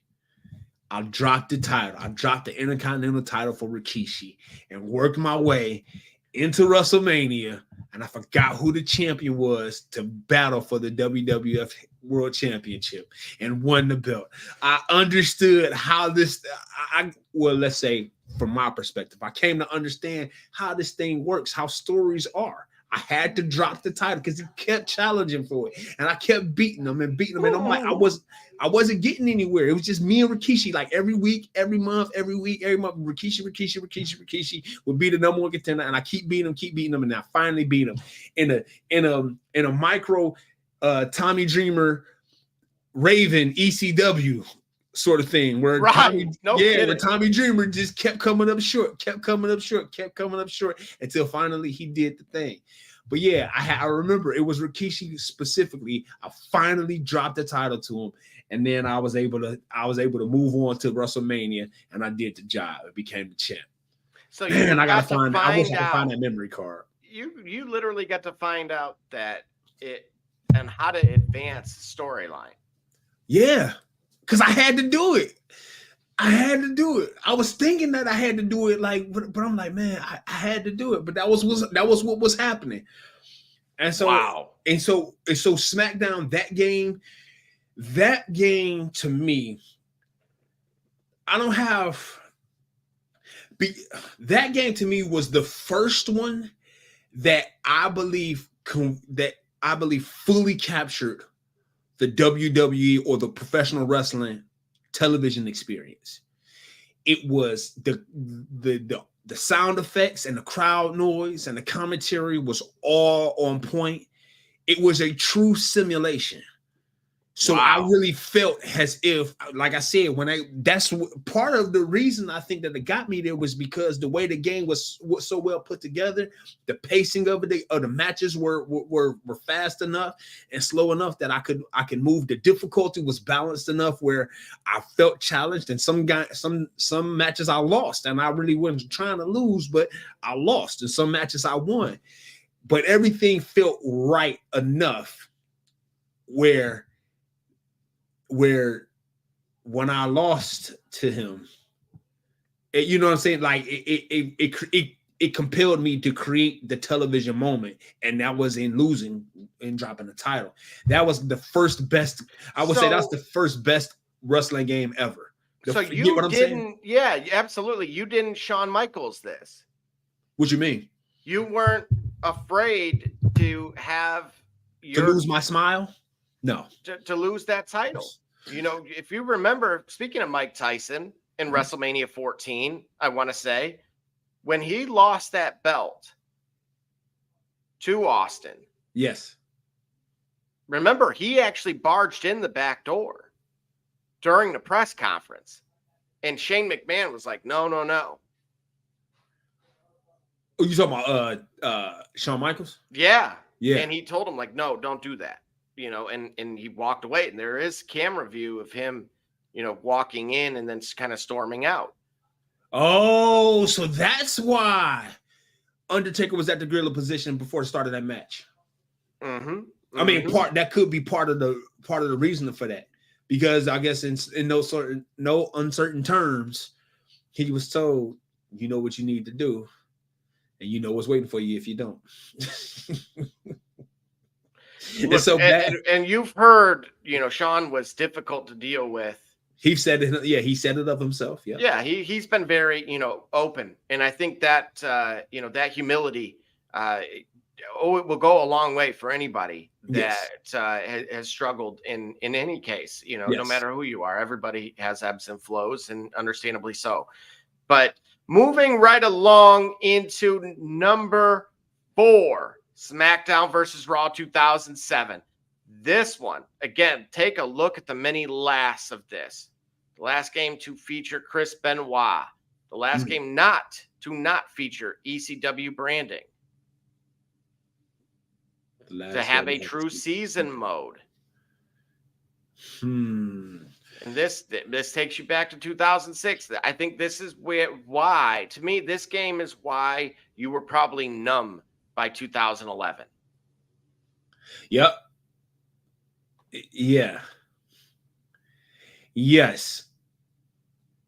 I dropped the title. I dropped the Intercontinental title for Rikishi and worked my way into WrestleMania. And I forgot who the champion was to battle for the WWF World Championship and won the belt. I understood how this, let's say from my perspective, I came to understand how this thing works, how stories are. I had to drop the title because he kept challenging for it, and I kept beating him. And I'm like, I wasn't getting anywhere. It was just me and Rikishi, like every week, every month, Rikishi would be the number one contender, and I keep beating him, and I finally beat him in a micro Tommy Dreamer Raven ECW sort of thing, where Tommy Dreamer just kept coming up short until finally he did the thing. But yeah, I remember it was Rikishi specifically. I finally dropped the title to him, and then I was able to move on to WrestleMania, and I did the job. I became the champ. So I wish I could find that memory card. You literally got to find out that it and how to advance the storyline. Yeah. Because I had to do it. I was thinking that I had to do it, but I'm like, man, I had to do it. But that was what was happening. And so, wow. And so SmackDown, that game to me, that game to me was the first one that I believe fully captured the WWE or the professional wrestling television experience. It was the sound effects and the crowd noise and the commentary was all on point. It was a true simulation. So wow. I really felt as if, like I said, that's part of the reason I think that it got me there was because the way the game was so well put together, the pacing of it, the matches were fast enough and slow enough that I could move. The difficulty was balanced enough where I felt challenged, and some matches I lost, and I really wasn't trying to lose, but I lost, and some matches I won. But everything felt right enough where when I lost to him, you know what I'm saying? Like it compelled me to create the television moment, and that was in losing and dropping the title. That was the first best. I would say that's the first best wrestling game ever. So you didn't, yeah, absolutely. You didn't Shawn Michaels this. What you mean? You weren't afraid to have to lose my smile? No. To lose that title. You know, if you remember, speaking of Mike Tyson in WrestleMania 14, I want to say, when he lost that belt to Austin. Yes. Remember, he actually barged in the back door during the press conference. And Shane McMahon was like, no. Oh, you talking about Shawn Michaels? Yeah. Yeah. And he told him, like, no, don't do that. And he walked away. And there is camera view of him, walking in and then kind of storming out. Oh, so that's why Undertaker was at the gorilla position before the start of that match. Mm-hmm. I mean, that could be part of the reason for that, because I guess in no uncertain terms, he was told, you know what you need to do, and you know what's waiting for you if you don't. Look, so bad. And you've heard, Sean was difficult to deal with. He said it. Yeah, he set it up himself. Yeah. Yeah, he's been very, open, and I think that that humility, it will go a long way for anybody that has struggled in any case. No matter who you are, everybody has ebbs and flows, and understandably so. But moving right along into number 4, SmackDown versus Raw 2007. This one, again, take a look at the many lasts of this. The last game to feature Chris Benoit. The last game not feature ECW branding. To have a true season mode. And this takes you back to 2006. I think this is why, to me, this game is why you were probably numb by 2011. Yep. Yeah. Yes.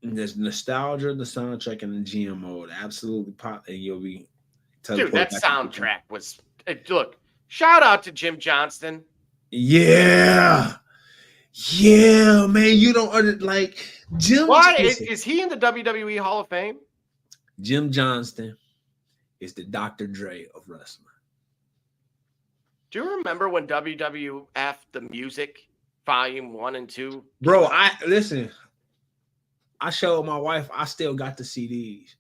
There's nostalgia, the soundtrack, and the GM mode. Absolutely pop. And you'll be dude, that soundtrack was look, shout out to Jim Johnston. Yeah. Yeah, man. You don't like Jim. Why is he in the WWE Hall of Fame? Jim Johnston is the Dr. Dre of wrestling. Do you remember when WWF the Music Volume 1 and 2? Bro, I showed my wife. I still got the CDs.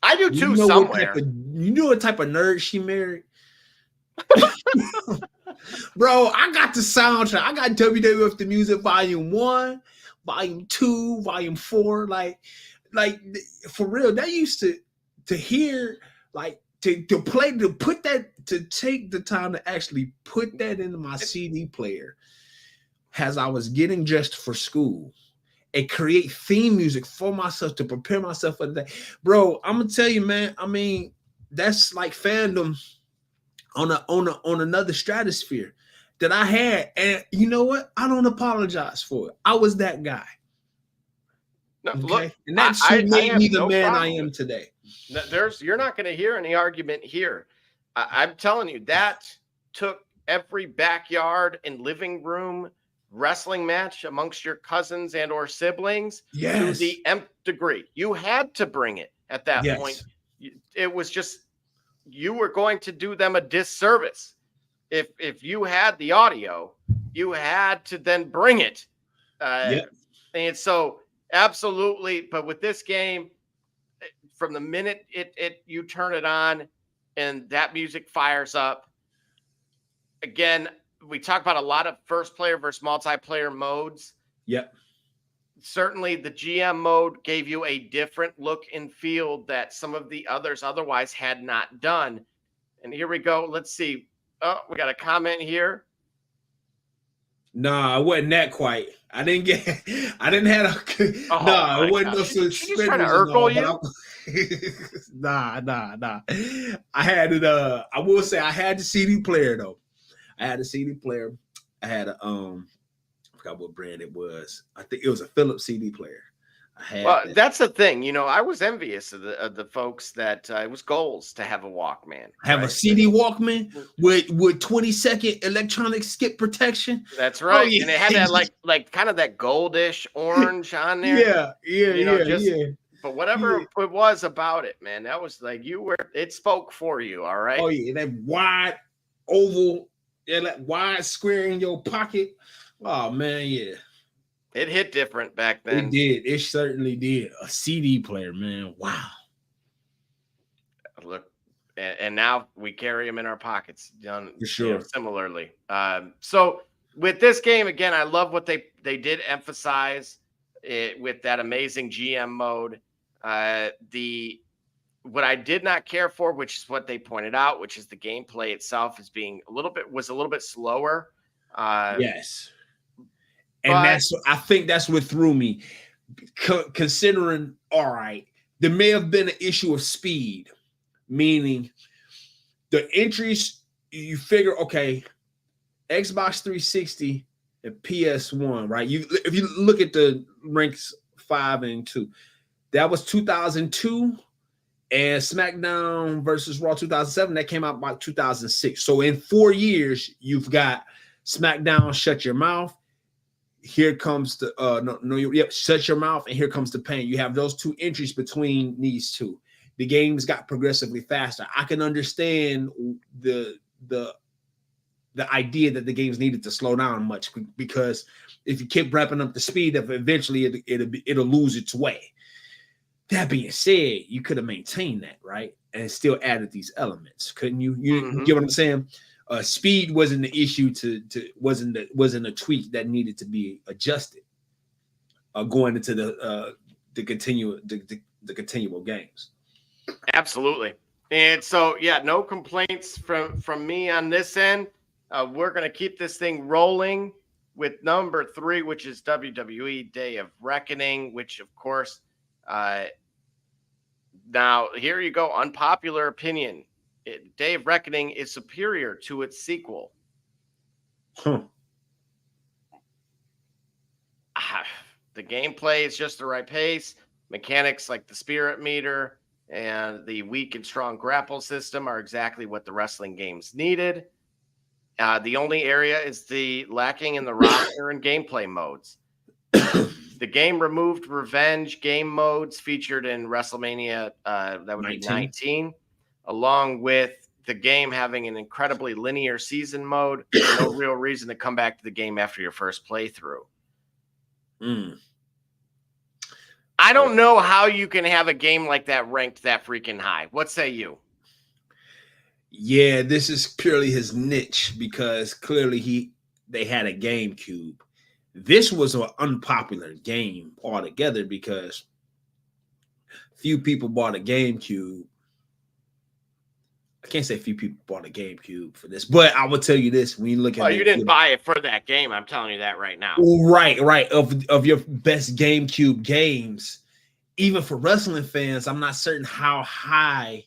I do too. Somewhere. You know what type of nerd she married? Bro, I got the soundtrack. I got WWF the Music Volume 1, Volume 2, Volume 4. Like for real. That used to hear, like, to play, to put that, to take the time to actually put that into my CD player as I was getting dressed for school and create theme music for myself to prepare myself for the day. Bro, I'm gonna tell you, man, I mean, that's like fandom on another stratosphere that I had. And you know what? I don't apologize for it. I was that guy. No, okay? Look, and that's who made me the man I am today. You're not going to hear any argument here. I'm telling you, that took every backyard and living room wrestling match amongst your cousins and or siblings to the nth degree. You had to bring it at that point. It was just, you were going to do them a disservice. If you had the audio, you had to then bring it. And so absolutely. But with this game, from the minute you turn it on and that music fires up, again, we talk about a lot of first player versus multiplayer modes. Yep. Certainly the GM mode gave you a different look and feel that some of the others otherwise had not done. And here we go. Let's see. Oh, we got a comment here. Nah, I wasn't that quite. I didn't have it wasn't no suspenders. Trying to Urkel you? Nah. I had it. I will say I had the CD player though. I had a CD player. I had a I forgot what brand it was. I think it was a Philips CD player. That's the thing. I was envious of the folks that it was goals to have a Walkman. Have a CD Walkman with 20-second electronic skip protection. That's right. Oh, yeah. And it had that like kind of that goldish orange on there. Yeah. But whatever it was about it, man, that was like it spoke for you. All right. Oh yeah, that wide oval, that wide square in your pocket. Oh man, yeah. It hit different back then. It did. It certainly did. A CD player, man. Wow. Look, and now we carry them in our pockets. Done for sure. Similarly. So with this game, again, I love what they did emphasize it with that amazing GM mode. The what I did not care for, which is what they pointed out, which is the gameplay itself is being a little bit slower. Yes. And I think that's what threw me. Considering, all right, there may have been an issue of speed, meaning the entries, you figure, okay, Xbox 360 and PS1, right? If you look at the ranks 5 and 2, that was 2002, and SmackDown versus Raw 2007, that came out by 2006. So in 4 years, you've got SmackDown, Shut Your Mouth. Here comes the Shut Your Mouth, and Here Comes the Pain. You have those 2 entries between these 2. The games got progressively faster. I can understand the idea that the games needed to slow down much, because if you keep ramping up the speed, eventually it'll lose its way. That being said, you could have maintained that, right, and still added these elements, couldn't you? You get what I'm saying? Speed wasn't the issue. Wasn't a tweak that needed to be adjusted. Going into the continual games. Absolutely. And so, yeah, no complaints from me on this end. We're going to keep this thing rolling with number 3, which is WWE Day of Reckoning, which, of course, now here you go. Unpopular opinion. Day of Reckoning is superior to its sequel. The gameplay is just the right pace. Mechanics like the spirit meter and the weak and strong grapple system are exactly what the wrestling games needed. The only area is the lacking in the roster and gameplay modes. The game removed revenge game modes featured in WrestleMania, that would be 19, along with the game having an incredibly linear season mode. No real reason to come back to the game after your first playthrough. I don't know how you can have a game like that ranked that freaking high. What say you? Yeah, this is purely his niche, because clearly they had a GameCube. This was an unpopular game altogether because few people bought a GameCube. I can't say few people bought a GameCube for this, but I will tell you this: when you look at, you didn't buy it for that game. I'm telling you that right now. Right. Of your best GameCube games, even for wrestling fans, I'm not certain how high,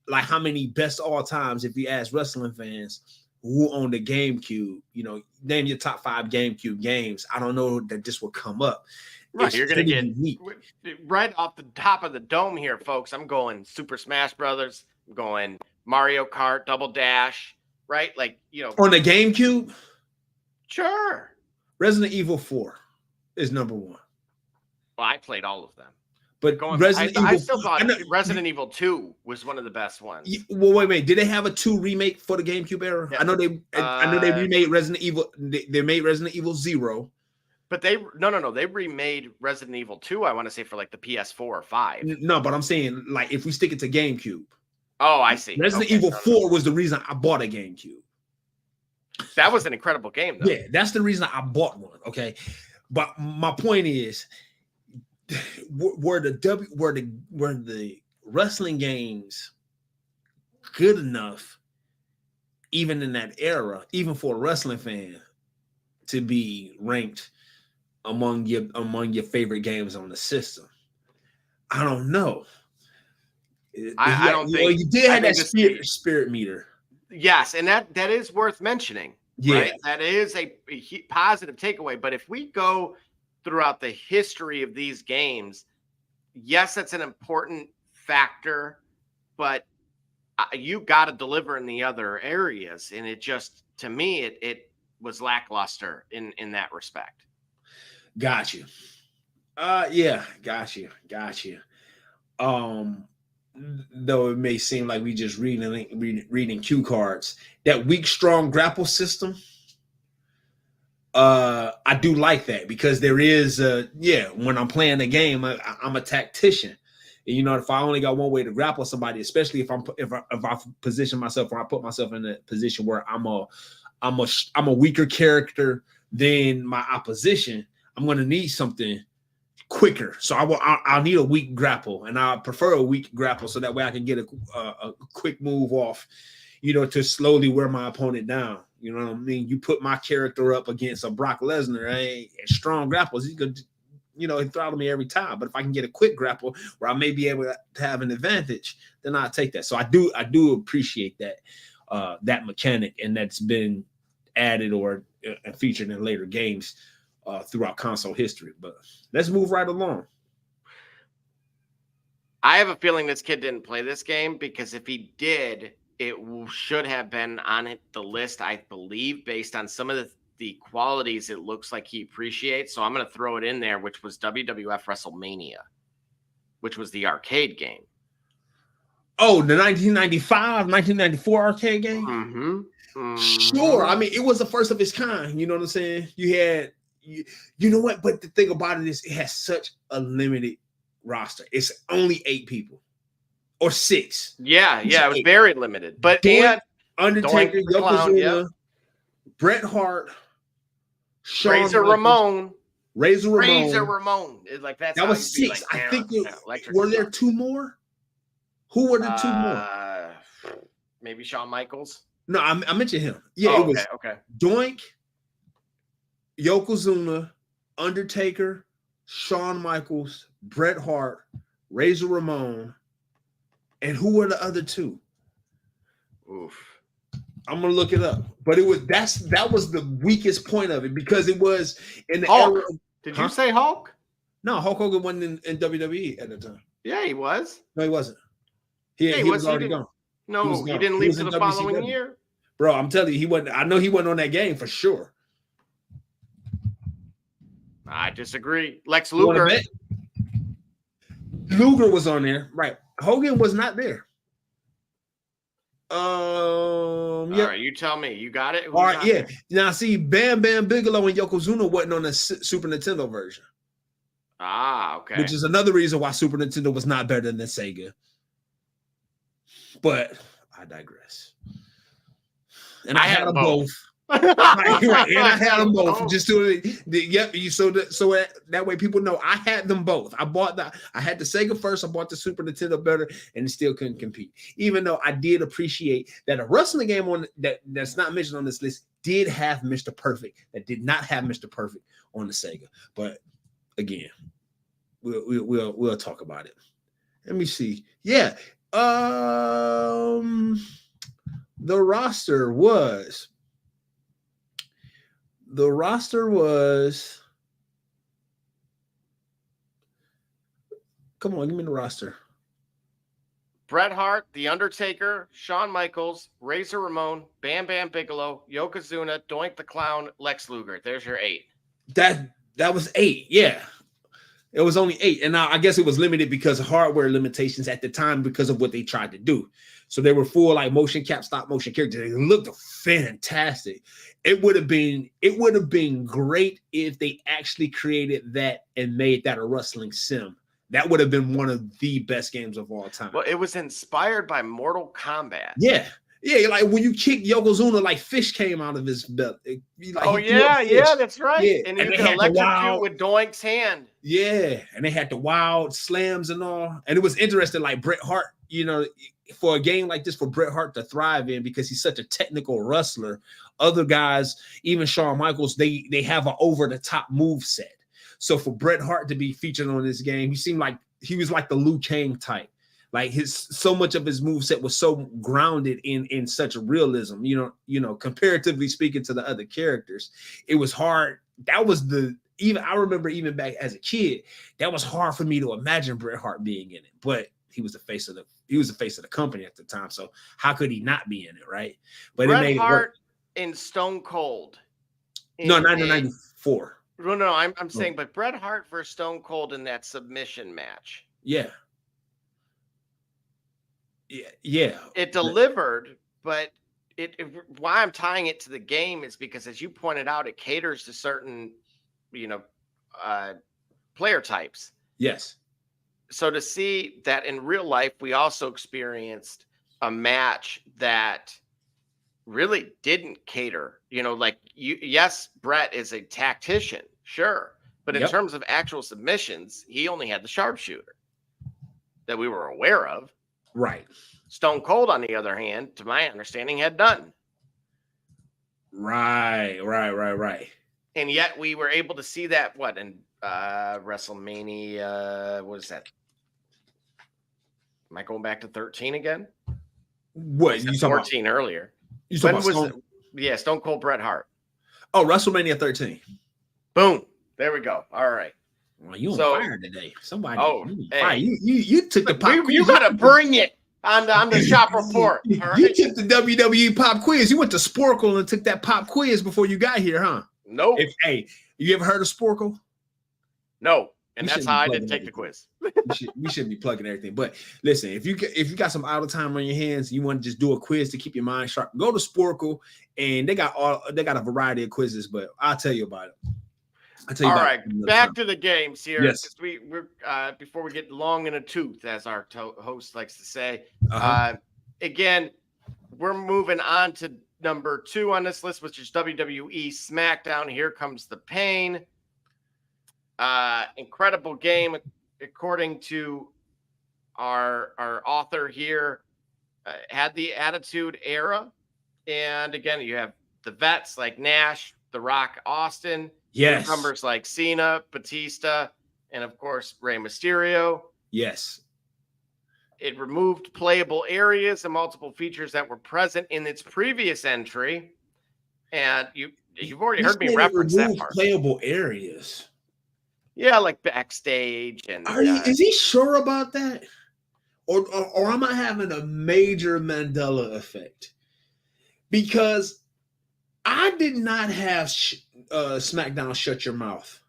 like how many best all times. If you ask wrestling fans who own the GameCube, name your top 5 GameCube games. I don't know that this will come up. Right, you're going to get unique. Right off the top of the dome here, folks. I'm going Super Smash Brothers. I'm going Mario Kart, Double Dash, right? Like, On the GameCube? Sure. Resident Evil 4 is number 1. Well, I played all of them. But I still thought Resident Evil 2 was one of the best ones. Well, wait. Did they have a 2 remake for the GameCube era? Yeah. I know they remade Resident Evil. They made Resident Evil 0. But they remade Resident Evil 2, I want to say, for like the PS4 or 5. No, but I'm saying, like, if we stick it to GameCube. Oh, I see. Resident Evil 4 was the reason I bought a GameCube. That was an incredible game, though. Yeah, that's the reason I bought one. Okay. But my point is, were the wrestling games good enough, even in that era, even for a wrestling fan, to be ranked among your favorite games on the system? I don't know. I don't think you did have that spirit meter. Yes, and that is worth mentioning. Yeah, right? That is a positive takeaway. But if we go throughout the history of these games, yes, that's an important factor, but you got to deliver in the other areas, and it just, to me, it was lackluster in that respect. Got you. Yeah, got you. Though it may seem like we just reading cue cards, that weak, strong grapple system, I do like that, because there is when I'm playing the game, I'm a tactician. And, if I only got one way to grapple somebody, especially if I position myself, or I put myself in a position where I'm a weaker character than my opposition, I'm going to need something quicker. So I'll need a weak grapple, and I prefer a weak grapple so that way I can get a quick move off, to slowly wear my opponent down. You know what I mean? You put my character up against a Brock Lesnar, strong grapples, he could, he throttle me every time. But if I can get a quick grapple where I may be able to have an advantage, then I'll take that. So I do appreciate that that mechanic, and that's been added or featured in later games throughout console history. But let's move right along. I have a feeling this kid didn't play this game, because if he did, it should have been on the list, I believe, based on some of the qualities it looks like he appreciates. So I'm going to throw it in there, which was WWF WrestleMania, which was the arcade game. Oh, the 1995, 1994 arcade game? Mm-hmm. Sure. I mean, it was the first of its kind. You know what I'm saying? You had, you know what? But the thing about it is it has such a limited roster. It's only 8 people or 6. Yeah. It was very limited. But Undertaker, Yokozuna, Bret Hart, Razor Ramon. Razor Ramon. Like that was 6. I think were there 2 more? Who were the 2 more? Maybe Shawn Michaels. No, I mentioned him. Yeah, it was Doink, Yokozuna, Undertaker, Shawn Michaels, Bret Hart, Razor Ramon, and who were the other 2? Oof. I'm gonna look it up. But that was the weakest point of it, because it was in the Hulk. era. Did you say Hulk? No, Hulk Hogan wasn't in WWE at the time. Yeah, he was. No, he wasn't. He was already gone. No, he didn't leave till the following year. Bro, I'm telling you, he wasn't. I know he wasn't on that game for sure. I disagree. Lex Luger. Luger was on there, right? Hogan was not there. All right, you tell me. You got it? All right, yeah. Now, see, Bam Bam Bigelow and Yokozuna wasn't on the Super Nintendo version. Ah, okay. Which is another reason why Super Nintendo was not better than the Sega. But I digress. And I had them both. Right, and I had them both. Just so that way people know I had them both. I had the Sega first. I bought the Super Nintendo better, and it still couldn't compete. Even though I did appreciate that a wrestling game that's not mentioned on this list did have Mr. Perfect, that did not have Mr. Perfect on the Sega. But again, we'll talk about it. Let me see. Yeah. The roster was come on, give me the roster. Bret Hart, The Undertaker, Shawn Michaels, Razor Ramon, Bam Bam Bigelow, Yokozuna, Doink the Clown, Lex Luger. There's your 8. That was 8, yeah. It was only 8, and I guess it was limited because of hardware limitations at the time because of what they tried to do. So they were full like motion cap, stop motion characters. They looked fantastic. It would have been great if they actually created that and made that a wrestling sim. That would have been one of the best games of all time. Well, it was inspired by Mortal Kombat. Yeah. Yeah, like when you kick Yokozuna, like fish came out of his belt. That's right. Yeah. And you can electrocute with Doink's hand. Yeah, and they had the wild slams and all. And it was interesting, like Bret Hart, for a game like this, for Bret Hart to thrive in, because he's such a technical wrestler. Other guys, even Shawn Michaels, they have an over-the-top move set. So for Bret Hart to be featured on this game, he was like the Liu Kang type. Like so much of his moveset was so grounded in such realism, comparatively speaking to the other characters. It was hard. That was I remember even back as a kid, that was hard for me to imagine Bret Hart being in it. But he was the face of the company at the time. So how could he not be in it, right? But Bret it made Hart it work. In Stone Cold. No, 1994. No, I'm saying, but Bret Hart versus Stone Cold in that submission match. Yeah. Yeah. It delivered, but why I'm tying it to the game is because, as you pointed out, it caters to certain, player types. Yes. So to see that in real life, we also experienced a match that really didn't cater, yes, Bret is a tactician, sure, But in terms of actual submissions, he only had the sharpshooter that we were aware of. Right. Stone Cold, on the other hand, to my understanding, had none. Right. And yet we were able to see that, in WrestleMania, what is that? Am I going back to 13 again? What? You talking 14 about, earlier. You talking When about was Stone Cold Bret Hart. Oh, WrestleMania 13. Boom. There we go. All right. Well, you on fire today. Somebody. Hey. You took the pop quiz. You got to bring it on the shop report. All right? You took the WWE pop quiz. You went to Sporkle and took that pop quiz before you got here, huh? Nope. Hey, you ever heard of Sporkle? No. And that's how I didn't take the quiz. We shouldn't be plugging everything. But listen, if you got some idle time on your hands, you want to just do a quiz to keep your mind sharp, go to Sporkle, and they got a variety of quizzes. But I'll tell you about it. All right, back to the games here. Yes. We're before we get long in a tooth, as our host likes to say. Again, we're moving on to number 2 on this list, which is WWE SmackDown. Here comes the pain. Incredible game, according to our author here. Had the Attitude Era, and again, you have the vets like Nash, The Rock, Austin. Yes. Numbers like Cena, Batista, and of course Rey Mysterio. Yes. It removed playable areas and multiple features that were present in its previous entry, and you've already heard me reference that part. Playable areas. Yeah, like backstage and. Is he sure about that, or am I having a major Mandela effect? Because I did not have SmackDown Shut Your Mouth.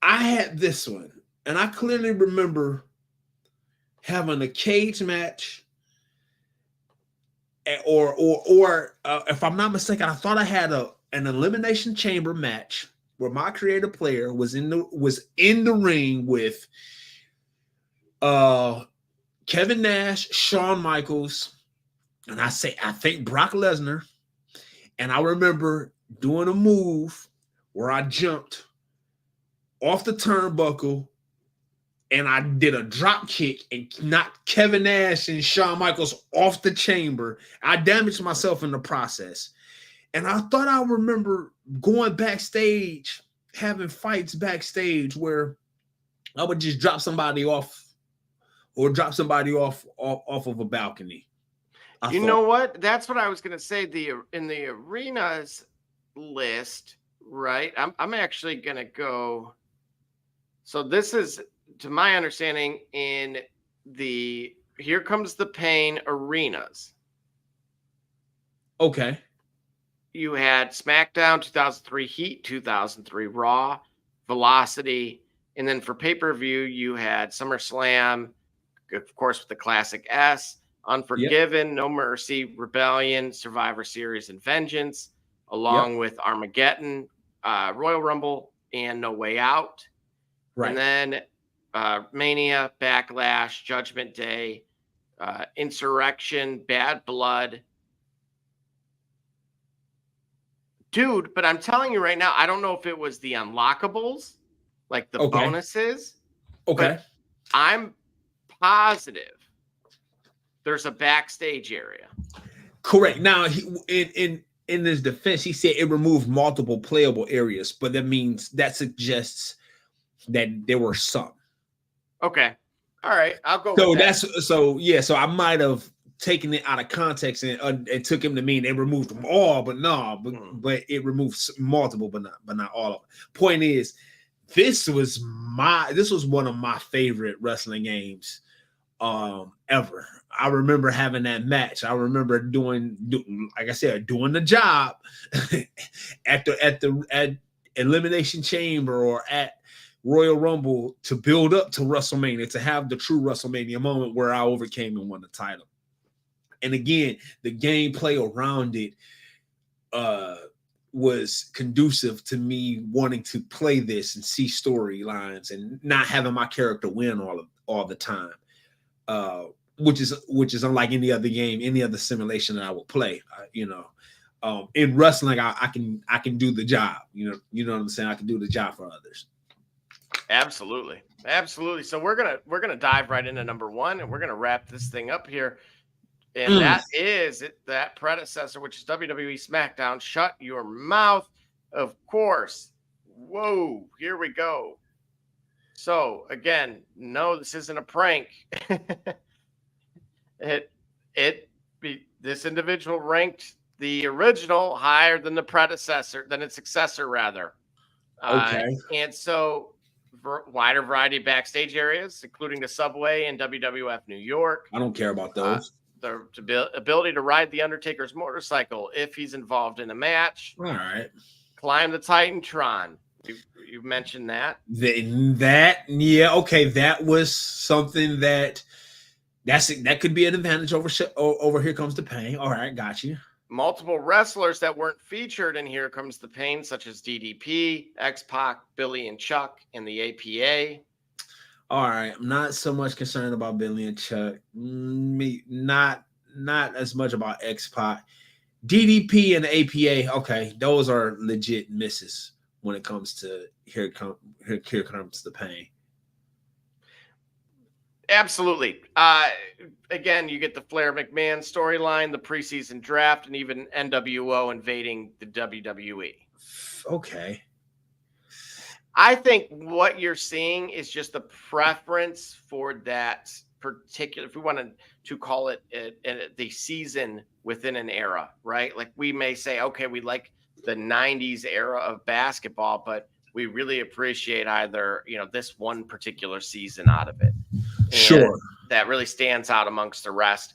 I had this one, and I clearly remember having a cage match, or if I'm not mistaken, I thought I had an elimination chamber match where my creative player was in the ring with Kevin Nash, Shawn Michaels, and I think Brock Lesnar. And I remember doing a move where I jumped off the turnbuckle and I did a drop kick and knocked Kevin Nash and Shawn Michaels off the chamber. I damaged myself in the process. And I thought I remember going backstage, having fights backstage where I would just drop somebody off of a balcony. You know what? That's what I was going to say. In the arenas list, right? I'm actually going to go. So this is, to my understanding, in the Here Comes the Pain arenas. Okay. You had SmackDown 2003 Heat, 2003 Raw, Velocity, and then for pay-per-view you had SummerSlam, of course, with the classic S. Unforgiven, No Mercy, Rebellion, Survivor Series, and Vengeance, along with Armageddon, Royal Rumble, and No Way Out. Right. And then Mania, Backlash, Judgment Day, Insurrection, Bad Blood. Dude, but I'm telling you right now, I don't know if it was the unlockables, like the bonuses. Okay. But I'm positive there's a backstage area. Correct. Now, in his defense, he said it removed multiple playable areas, but that suggests that there were some. Okay. All right. I'll go with that. So I might have taken it out of context and took him to mean they removed them all, but but it removed multiple, but not all of them. Point is, this was one of my favorite wrestling games ever. I remember having that match. I remember doing like I said, doing the job at Elimination Chamber or at Royal Rumble to build up to WrestleMania, to have the true WrestleMania moment where I overcame and won the title. And again, the gameplay around it was conducive to me wanting to play this and see storylines and not having my character win all the time. Which is unlike any other game, any other simulation that I would play, in wrestling, I can do the job. You know what I'm saying? I can do the job for others. Absolutely. So we're gonna dive right into number one, and we're gonna wrap this thing up here. And that is that predecessor, which is WWE SmackDown. Shut your mouth. Of course. Whoa, here we go. So again, no, this isn't a prank. This individual ranked the original higher than the predecessor, than its successor, rather. Okay. And so, wider variety of backstage areas, including the subway in WWF New York. I don't care about those. The ability to ride the Undertaker's motorcycle if he's involved in a match. All right. Climb the Titantron. You mentioned that. Yeah, okay. That was something that could be an advantage over Here Comes the Pain. All right, got you. Multiple wrestlers that weren't featured in Here Comes the Pain, such as DDP, X-Pac, Billy and Chuck, and the APA. All right, I'm not so much concerned about Billy and Chuck. Not as much about X-Pac. DDP and the APA, okay, those are legit misses when it comes to Here Comes the Pain. Absolutely. Again, you get the Flair McMahon storyline, the preseason draft, and even NWO invading the WWE. Okay. I think what you're seeing is just the preference for that particular, if we wanted to call it the season within an era, right? Like we may say, okay, we like the 90s era of basketball, but we really appreciate either, this one particular season out of it. And sure. That really stands out amongst the rest.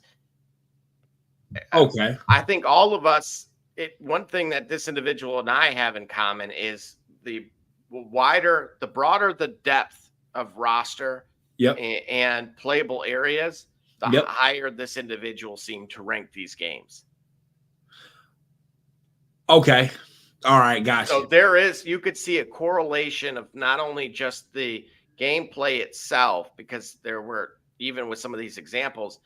Okay. I think all of us, one thing that this individual and I have in common is the broader the depth of roster and playable areas, the higher this individual seemed to rank these games. Okay. All right. Gotcha. So you could see a correlation of not only just the gameplay itself, because there were, even with some of these examples,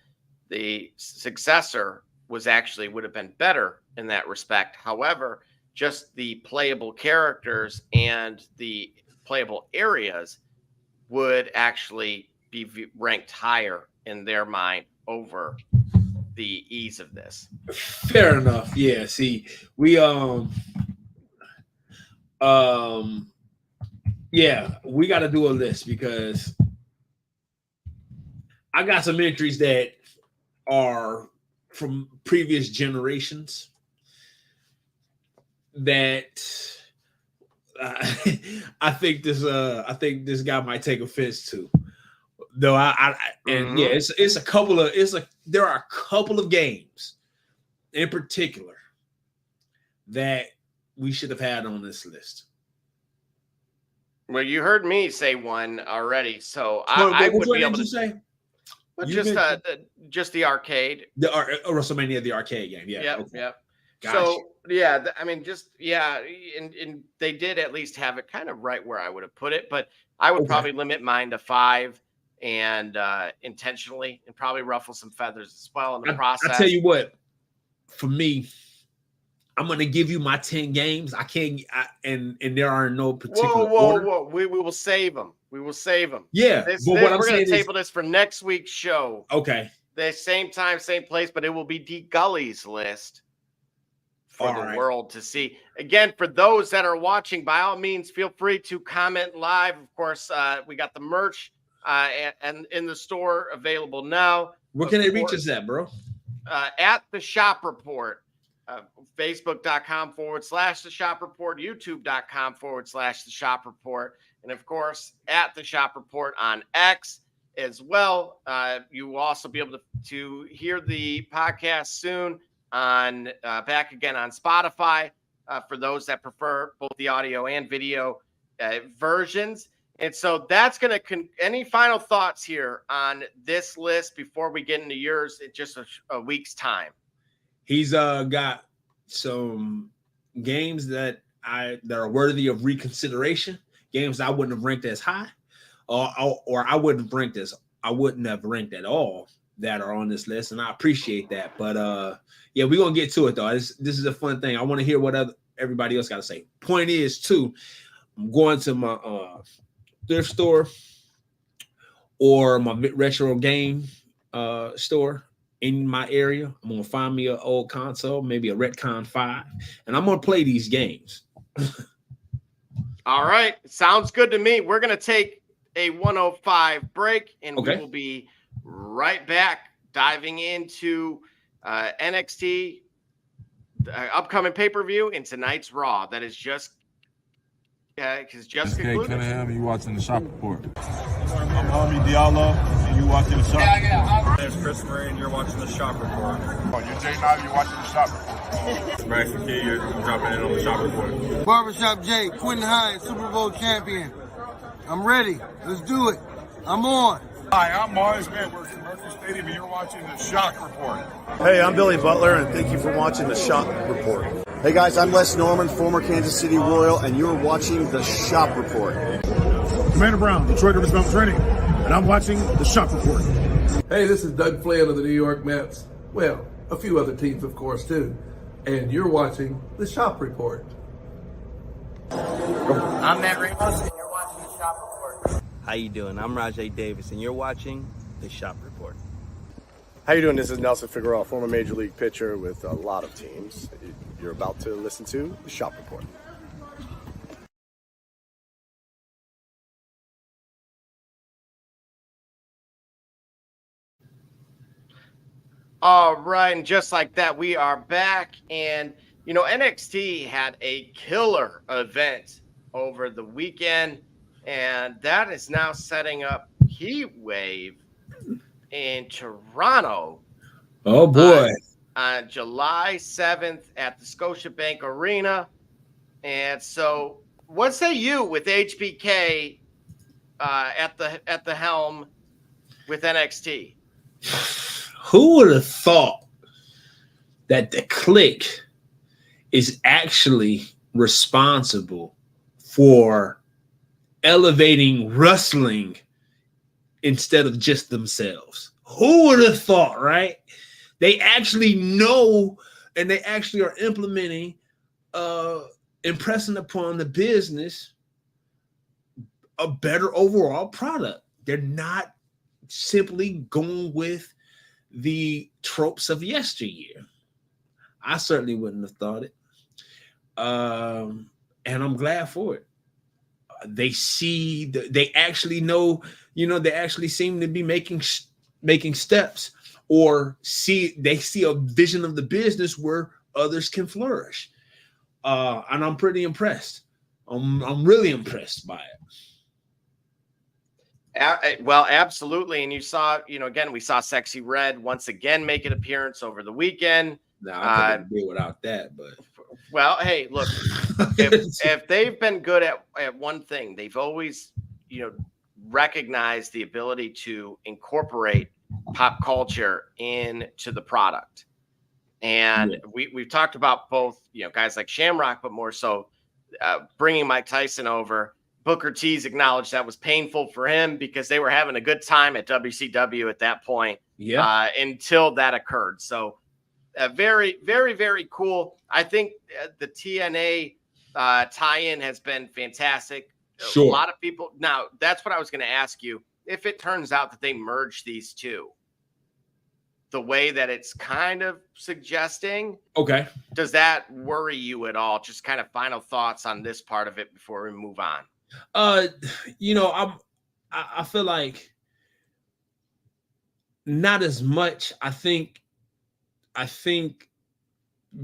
the successor would have been better in that respect. However, just the playable characters and the playable areas would actually be ranked higher in their mind over the ease of this. Fair enough. Yeah. See, we we got to do a list because I got some entries that are from previous generations that I think this guy might take offense to. Though there are a couple of games in particular that we should have had on this list. Well, you heard me say one already, so I would be able to say. Just the arcade, WrestleMania, the arcade game. Yeah. Yep. Okay. Yep. Gotcha. So and they did at least have it kind of right where I would have put it, but I would probably limit mine to 5 and intentionally, and probably ruffle some feathers as well in the process. I tell you what, for me, I'm going to give you my 10 games. And there are no particular order. Whoa. We will save them. Yeah. We're going to table this for next week's show. Okay. The same time, same place, but it will be D Gully's list for the world to see. Again, for those that are watching, by all means, feel free to comment live. Of course, we got the merch and in the store available now. Where can they reach us at, bro? At the Shop Report. Facebook.com/The Shop Report, YouTube.com/The Shop Report, and of course at The Shop Report on X as well. You will also be able to hear the podcast soon on back again on Spotify for those that prefer both the audio and video versions. And so that's going to any final thoughts here on this list before we get into yours in just a week's time? He's got some games that are worthy of reconsideration. Games I wouldn't have ranked as high, or I wouldn't have ranked at all. that are on this list, and I appreciate that. But yeah, we're gonna get to it though. This is a fun thing. I want to hear what everybody else got to say. Point is, too, I'm going to my thrift store or my retro game store in my area. I'm gonna find me an old console, maybe a Retcon 5, and I'm gonna play these games. All right, sounds good to me. We're gonna take a 105 break, and we will be right back diving into NXT upcoming pay-per-view and tonight's Raw that is just concluded. Cunningham, you watching the Shop Report. I'm Homie Diallo, and you watching the Shop. My name's Chris Murray, and you're watching the Shop Report. Oh, you're Jay Nolly, you're watching the Shop Report. Braxton Key, you're dropping in on the Shop Report. Barbershop Jay, Quentin Hines, Super Bowl champion. I'm ready. Let's do it. I'm on. Hi, I'm Mars Edwards from Mercury Stadium, and you're watching the Shock Report. Hey, I'm Billy Butler, and thank you for watching the Shop Report. Hey guys, I'm Les Norman, former Kansas City Royal, and you're watching the Shop Report. Commander Brown, Detroit Rivers Mountain Training, and I'm watching the Shop Report. Hey, this is Doug Flynn of the New York Mets. Well, a few other teams, of course, too. And you're watching the Shop Report. I'm Matt Ramos, and you're watching the Shop Report. How you doing? I'm Ricochet, and you're watching the Shop Report. How you doing? This is Nelson Figueroa, former Major League pitcher with a lot of teams. You're about to listen to the Shop Report. All right, and just like that, we are back. And, you know, NXT had a killer event over the weekend, and that is now setting up Heat Wave in Toronto. Oh, boy. On July 7th at the Scotiabank Arena. And so what say you with HBK at the helm with NXT? Who would have thought that the Clique is actually responsible for elevating wrestling instead of just themselves? Who would have thought, right? They actually know, and they actually are implementing, impressing upon the business a better overall product. They're not simply going with the tropes of yesteryear. I certainly wouldn't have thought it. And I'm glad for it. They actually know, they actually seem to be making steps, or they see a vision of the business where others can flourish. And I'm pretty impressed. I'm really impressed by it. Well, absolutely. And you saw, again, we saw Sexy Red once again make an appearance over the weekend. No, I couldn't deal without that, but well, hey, look, if they've been good at one thing, they've always, recognized the ability to incorporate pop culture into the product. And we've talked about both, guys like Shamrock, but more so bringing Mike Tyson over. Booker T's acknowledged that was painful for him because they were having a good time at WCW at that point. Yeah. Until that occurred. So very, very, very cool. I think the TNA tie-in has been fantastic. Sure. A lot of people. Now, that's what I was going to ask you. If it turns out that they merge these two, the way that it's kind of suggesting, okay, does that worry you at all? Just kind of final thoughts on this part of it before we move on. I feel like not as much. I think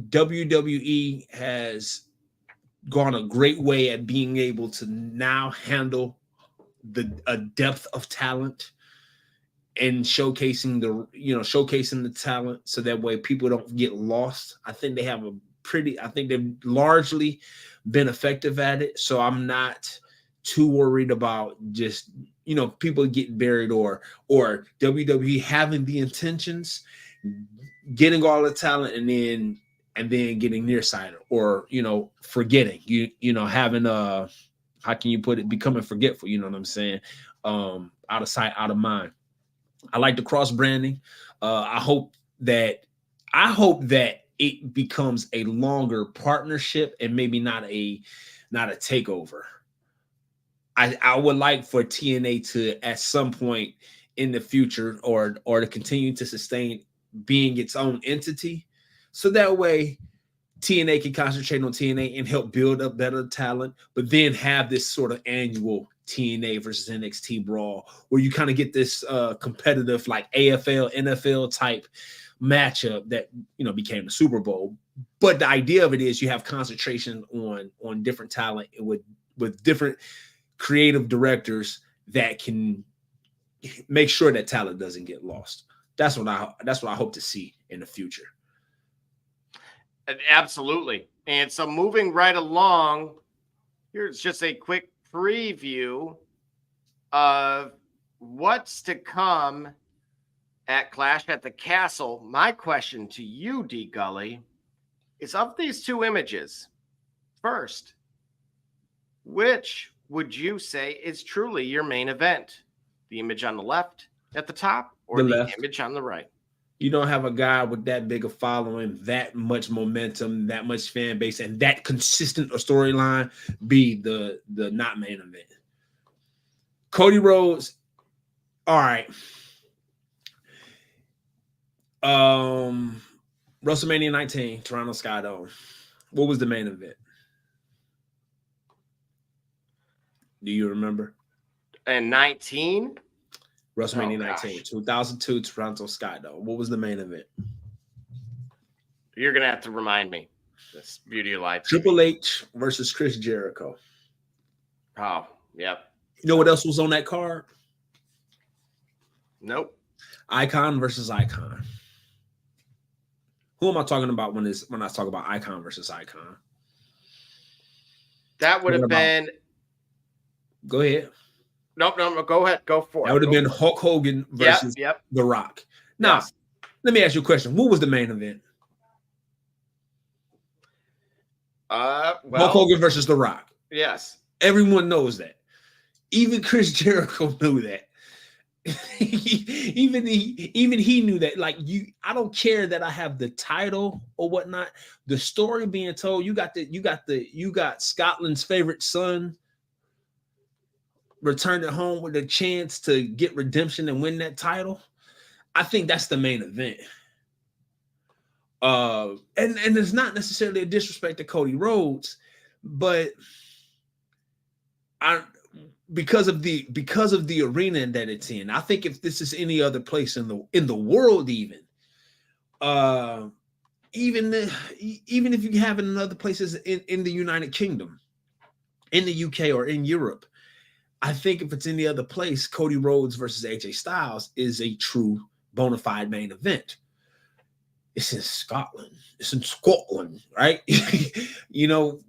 WWE has gone a great way at being able to now handle a depth of talent and showcasing the talent, so that way people don't get lost. I think they've largely been effective at it. So I'm not too worried about just, people getting buried or WWE having the intentions, getting all the talent and then getting nearsighted, or, forgetting, having how can you put it, becoming forgetful, you know what I'm saying? Out of sight, out of mind. I like the cross branding. I hope that it becomes a longer partnership and maybe not a takeover. I would like for TNA to at some point in the future or to continue to sustain being its own entity, so that way TNA can concentrate on TNA and help build up better talent, but then have this sort of annual TNA versus NXT brawl where you kind of get this competitive like AFL, NFL type matchup that, you know, became the Super Bowl. But the idea of it is you have concentration on different talent with different creative directors that can make sure that talent doesn't get lost. That's what I hope to see in the future. Absolutely. And so moving right along, here's just a quick preview of what's to come at Clash at the Castle. My question to you, D. Gully, is of these two images, first, which would you say is truly your main event? The image on the left at the top or the image on the right? You don't have a guy with that big a following, that much momentum, that much fan base, and that consistent a storyline be the not main event. Cody Rhodes, all right. WrestleMania 19, Toronto Skydome. What was the main event? Do you remember? And 19? WrestleMania 19, 2002, Toronto Skydome. What was the main event? You're going to have to remind me. This beauty of life. Triple H versus Chris Jericho. Oh, yep. You know what else was on that card? Nope. Icon versus Icon. Who am I talking about when I talk about Icon versus Icon? That would have been. Go ahead. Nope, go ahead. Go for it. That would have been Hulk Hogan versus The Rock. Now, let me ask you a question. What was the main event? Hulk Hogan versus The Rock. Yes. Everyone knows that. Even Chris Jericho knew that. even he knew that. Like, I don't care that I have the title or whatnot. The story being told, you got Scotland's favorite son returned at home with a chance to get redemption and win that title. I think that's the main event. And it's not necessarily a disrespect to Cody Rhodes, but because of the arena that it's in, I think if this is any other place in the world, even if you have it in other places in the United Kingdom, in the UK or in Europe, I think if it's any other place, Cody Rhodes versus AJ Styles is a true bona fide main event. It's in Scotland. It's in Scotland, right? you know,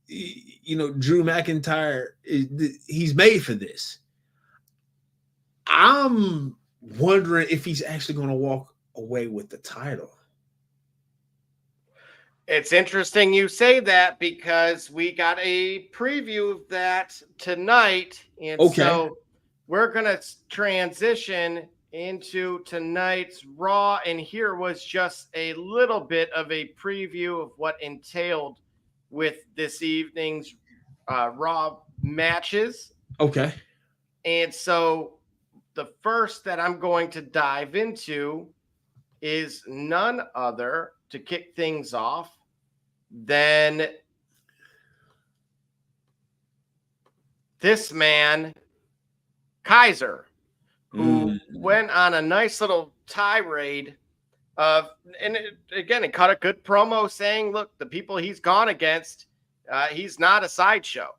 Drew McIntyre, he's made for this. I'm wondering if he's actually going to walk away with the title. It's interesting you say that because we got a preview of that tonight. And so we're going to transition into tonight's Raw. And here was just a little bit of a preview of what entailed with this evening's Raw matches. Okay. And so the first that I'm going to dive into is none other to kick things off than this man, Kaiser, who went on a nice little tirade of, and it cut a good promo saying, look, the people he's gone against, he's not a sideshow,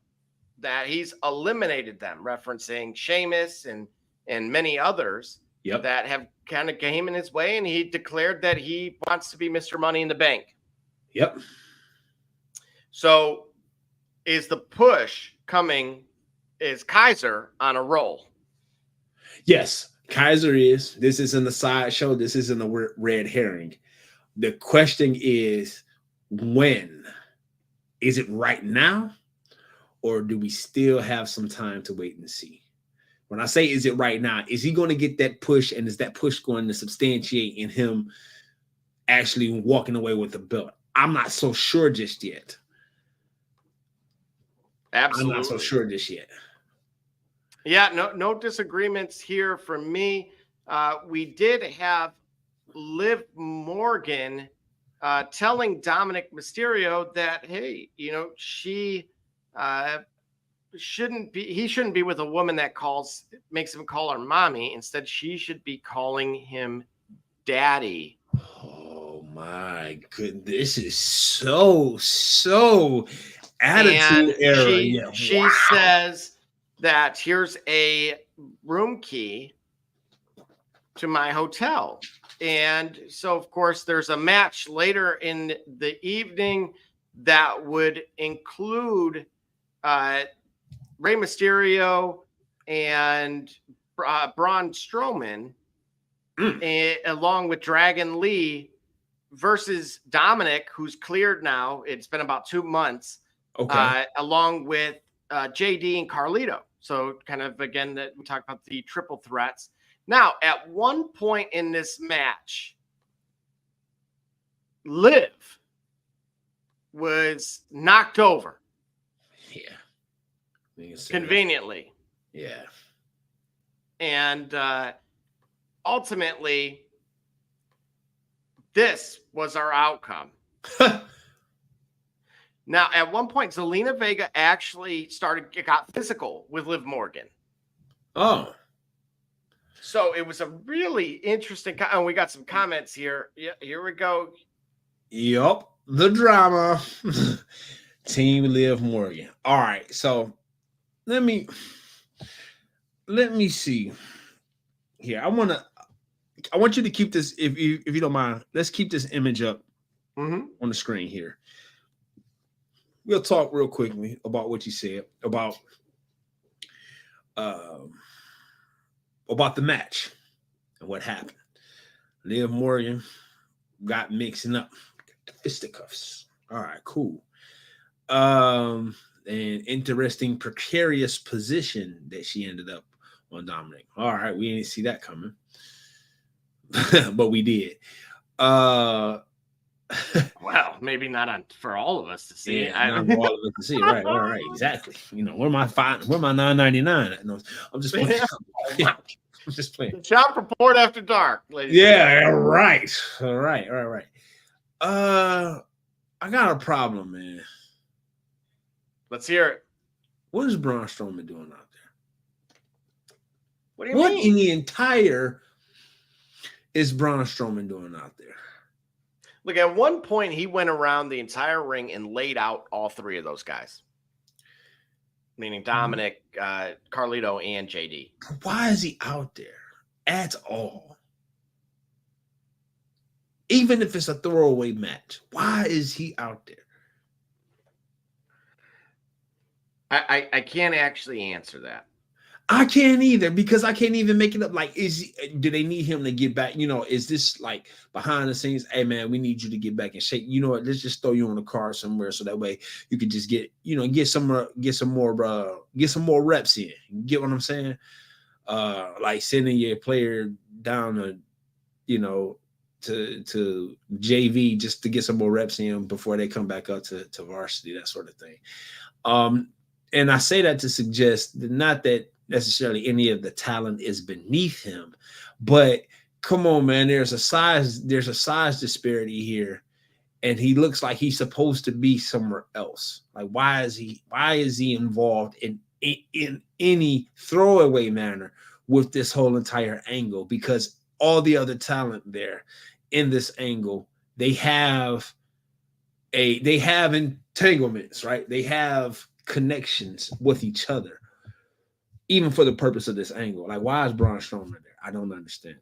that he's eliminated them, referencing Sheamus and many others that have kind of came in his way, and he declared that he wants to be Mr. Money in the Bank. Yep. So is the push coming? Is Kaiser on a roll? Yes, Kaiser is. This isn't a sideshow. This isn't a red herring. The question is, when? Is it right now? Or do we still have some time to wait and see? When I say is it right now, is he going to get that push, and is that push going to substantiate in him actually walking away with the belt? I'm not so sure just yet. Absolutely. I'm not so sure just yet. Yeah, no disagreements here from me. We did have Liv Morgan telling Dominic Mysterio that, hey, he shouldn't be with a woman that makes him call her mommy. Instead, she should be calling him daddy. Oh my goodness. This is so attitude era. She says that here's a room key to my hotel. And so, of course, there's a match later in the evening that would include Rey Mysterio and Braun Strowman, along with Dragon Lee, versus Dominic, who's cleared now. It's been about 2 months. Okay. Along with JD and Carlito. So kind of, again, that we talked about the triple threats. Now, at one point in this match, Liv was knocked over. Yeah. Conveniently. Yeah. And ultimately, this was our outcome. Now, at one point, Zelina Vega actually got physical with Liv Morgan. Oh. So it was a really interesting, and we got some comments here. Yeah, here we go. Yup, the drama. Team Liv Morgan. All right, so let me see here. I want you to keep this, if you don't mind. Let's keep this image up on the screen here. We'll talk real quickly about what you said about the match and what happened. Liv Morgan got mixing up the fisticuffs. All right, cool. An interesting precarious position that she ended up on Dominic. All right, we didn't see that coming, but we did. Well, maybe not for all of us to see. Yeah, not for all of us to see. Right, all right, exactly. Where my $9.99? No, I'm just playing. I'm just playing. Shop Report After Dark, ladies. Yeah, right. All right. I got a problem, man. Let's hear it. What is Braun Strowman doing out there? What do you mean? What in the entire is Braun Strowman doing out there? Look, at one point, he went around the entire ring and laid out all three of those guys, meaning Dominic, Carlito, and JD. Why is he out there at all? Even if it's a throwaway match, why is he out there? I can't actually answer that. I can't either, because I can't even make it up. Like, do they need him to get back? Is this like behind the scenes? Hey man, we need you to get back in shape. You know what? Let's just throw you on the card somewhere, so that way you could just get some more reps in. You get what I'm saying? Like sending your player down to JV just to get some more reps in before they come back up to varsity, that sort of thing. And I say that to suggest that not that necessarily any of the talent is beneath him, but come on, man, there's a size disparity here, and he looks like he's supposed to be somewhere else. Like, why is he involved in any throwaway manner with this whole entire angle? Because all the other talent there in this angle, they have entanglements, right? They have connections with each other, even for the purpose of this angle. Like, why is Braun Strowman there? I don't understand.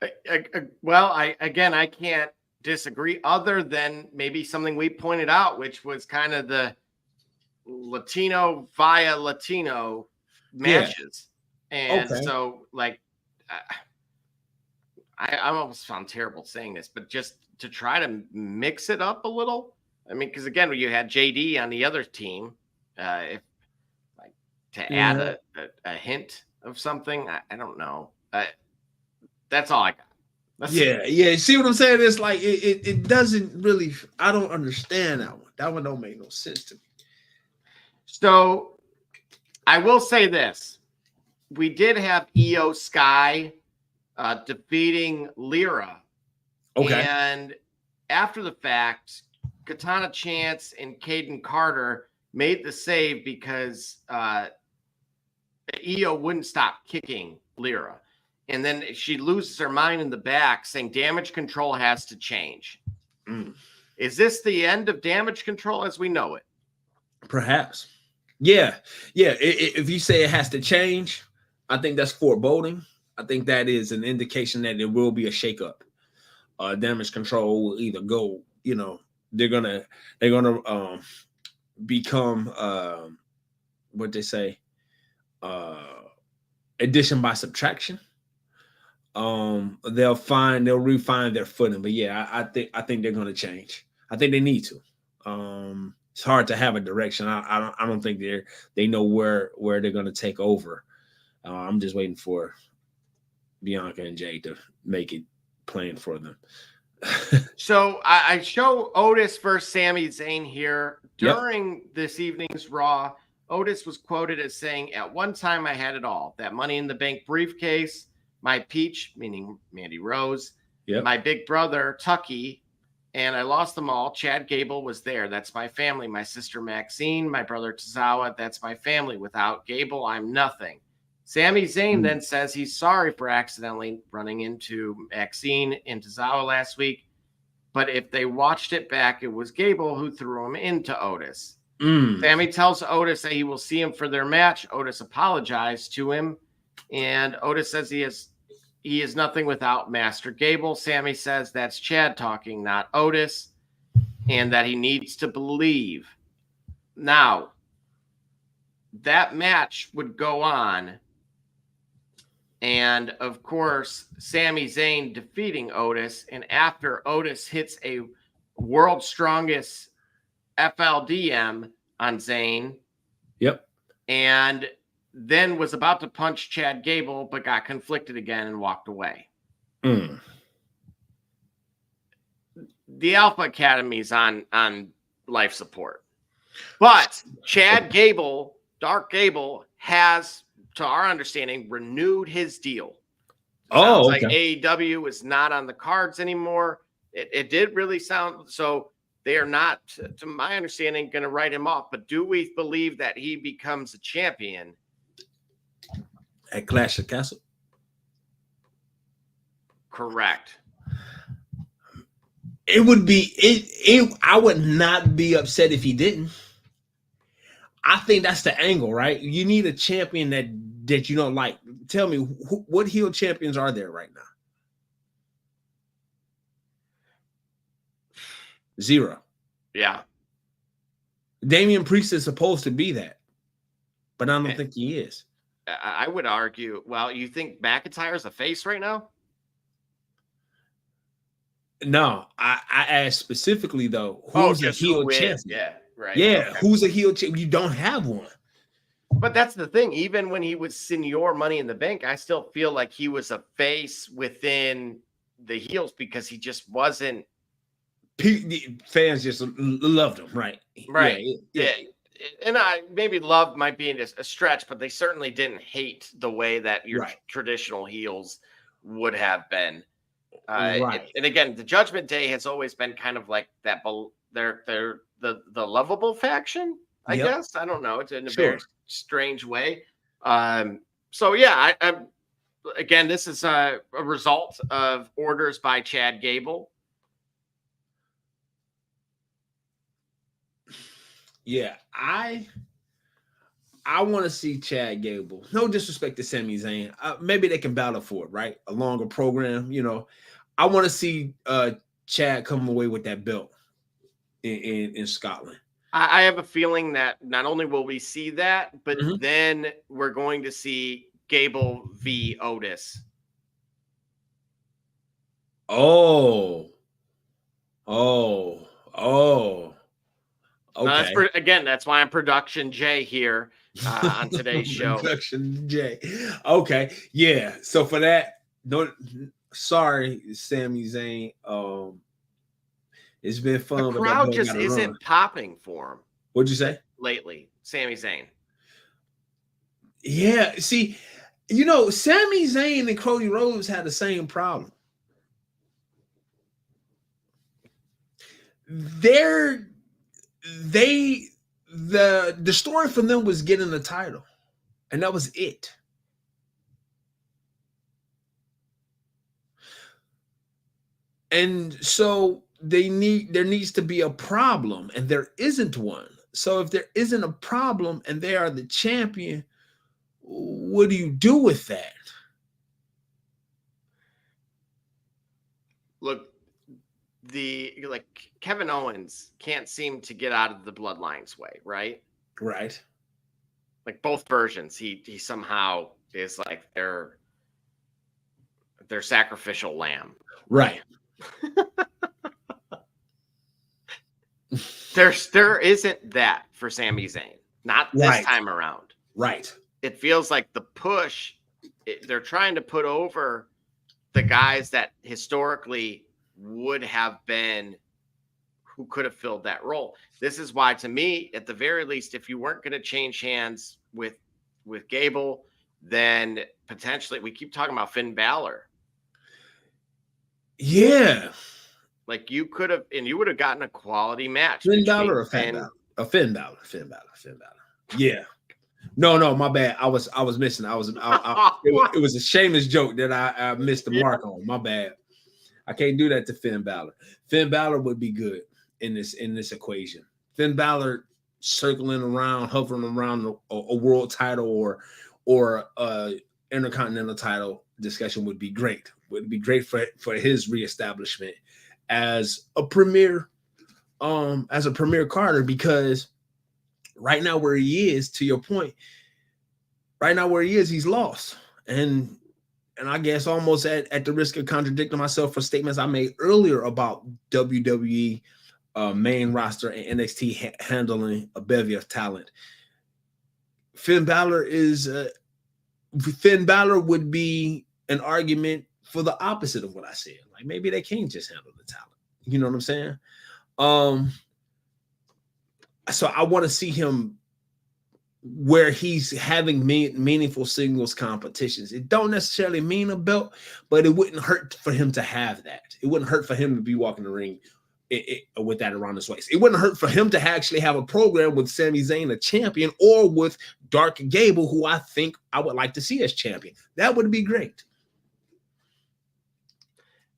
I can't disagree, other than maybe something we pointed out, which was kind of the Latino via Latino matches. Yeah. And so, like, I almost sound terrible saying this, but just to try to mix it up a little. I mean, because again, you had JD on the other team, to add a hint of something. I don't know. That's all I got. Yeah. See what I'm saying? It's like it doesn't really. I don't understand that one. That one don't make no sense to me. So I will say this: we did have Io Sky defeating Lyra, and after the fact, Katana Chance and Caden Carter made the save because Io wouldn't stop kicking Lyra. And then she loses her mind in the back saying damage control has to change. Is this the end of damage control as we know it? Perhaps. Yeah. If you say it has to change, I think that's foreboding. I think that is an indication that there will be a shakeup. Damage control will either go, they're gonna become what they say, addition by subtraction. They'll refine their footing. But yeah, I think they're gonna change. I think they need to. It's hard to have a direction. I don't think they know where they're gonna take over. I'm just waiting for Bianca and Jay to make it plain for them. So I show Otis versus Sami Zayn here. During this evening's Raw, Otis was quoted as saying, "At one time I had it all. That Money in the Bank briefcase, my peach," meaning Mandy Rose, my big brother, Tucky, and I lost them all. Chad Gable was there. That's my family. My sister Maxine, my brother Tozawa, that's my family. Without Gable, I'm nothing. Sami Zayn then says he's sorry for accidentally running into Maxine and Tozawa last week. But if they watched it back, it was Gable who threw him into Otis. Sami tells Otis that he will see him for their match. Otis apologized to him. And Otis says he is nothing without Master Gable. Sami says that's Chad talking, not Otis, and that he needs to believe. Now, that match would go on. And, of course, Sami Zayn defeating Otis. And after Otis hits a world's strongest FLDM on Zayn. And then was about to punch Chad Gable, but got conflicted again and walked away. The Alpha Academy is on life support. But Chad Gable, Dark Gable, has, to our understanding, renewed his deal. Sounds like AEW is not on the cards anymore. It did really sound so. They are not, to my understanding, going to write him off. But do we believe that he becomes a champion at Clash of Castle? Correct. It would be I would not be upset if he didn't. I think that's the angle, right? You need a champion that you don't like. Tell me, what heel champions are there right now? Zero. Yeah. Damian Priest is supposed to be that, but I don't think he is. I would argue, well, you think McIntyre's a face right now? No, I asked specifically, though, who's a heel champion? Yeah, right. Yeah, okay. Who's a heel champion? You don't have one. But that's the thing. Even when he was Senior Money in the Bank, I still feel like he was a face within the heels because he just wasn't. Fans just loved him, right? Right. Yeah. And maybe love might be a stretch, but they certainly didn't hate the way that your traditional heels would have been. Right. And again, the Judgment Day has always been kind of like that. They're the lovable faction, I guess. I don't know. It's in a very strange way. So yeah, again, this is a result of orders by Chad Gable. Yeah, I want to see Chad Gable. No disrespect to Sami Zayn. Maybe they can battle for it, right? A longer program, I want to see Chad come away with that belt in Scotland. I have a feeling that not only will we see that, but then we're going to see Gable v. Otis. Oh. Okay. That's why I'm production Jay here. on today's show. Production J. Okay, yeah. So for that, no, sorry, Sami Zayn. It's been fun. The crowd just isn't popping for him. What'd you say? Lately, Sami Zayn. Yeah, see, Sami Zayn and Cody Rhodes had the same problem. The story for them was getting the title, and that was it. And so there needs to be a problem, and there isn't one. So if there isn't a problem and they are the champion, what do you do with that? Look, Kevin Owens can't seem to get out of the Bloodline's way, right? Right. Like both versions, he somehow is like their sacrificial lamb. Right. There isn't that for Sami Zayn. Not this time around. Right. It feels like the push, they're trying to put over the guys that historically would have been who could have filled that role. This is why, to me, at the very least, if you weren't going to change hands with Gable, then potentially we keep talking about Finn Balor. Yeah. Like you could have, and you would have gotten a quality match. Finn Balor or Finn Balor? Finn Balor. Yeah. No, my bad. I was missing. It was a shameless joke that I missed the mark on. My bad. I can't do that to Finn Balor. Finn Balor would be good in this equation. Finn Balor circling around, hovering around a world title or intercontinental title discussion would be great. Would be great for his reestablishment as a premier Carter, because right now where he is, to your point, right now where he is, he's lost. And I guess almost at the risk of contradicting myself for statements I made earlier about WWE main roster and NXT handling a bevy of talent, Finn Balor would be an argument for the opposite of what I said. Like maybe they can't just handle the talent. You know what I'm saying? So I want to see him where he's having meaningful singles competitions. It don't necessarily mean a belt, but it wouldn't hurt for him to have that. It wouldn't hurt for him to be walking the ring with that around his waist. It wouldn't hurt for him to actually have a program with Sami Zayn, a champion, or with Dark Gable, who I think I would like to see as champion. That would be great.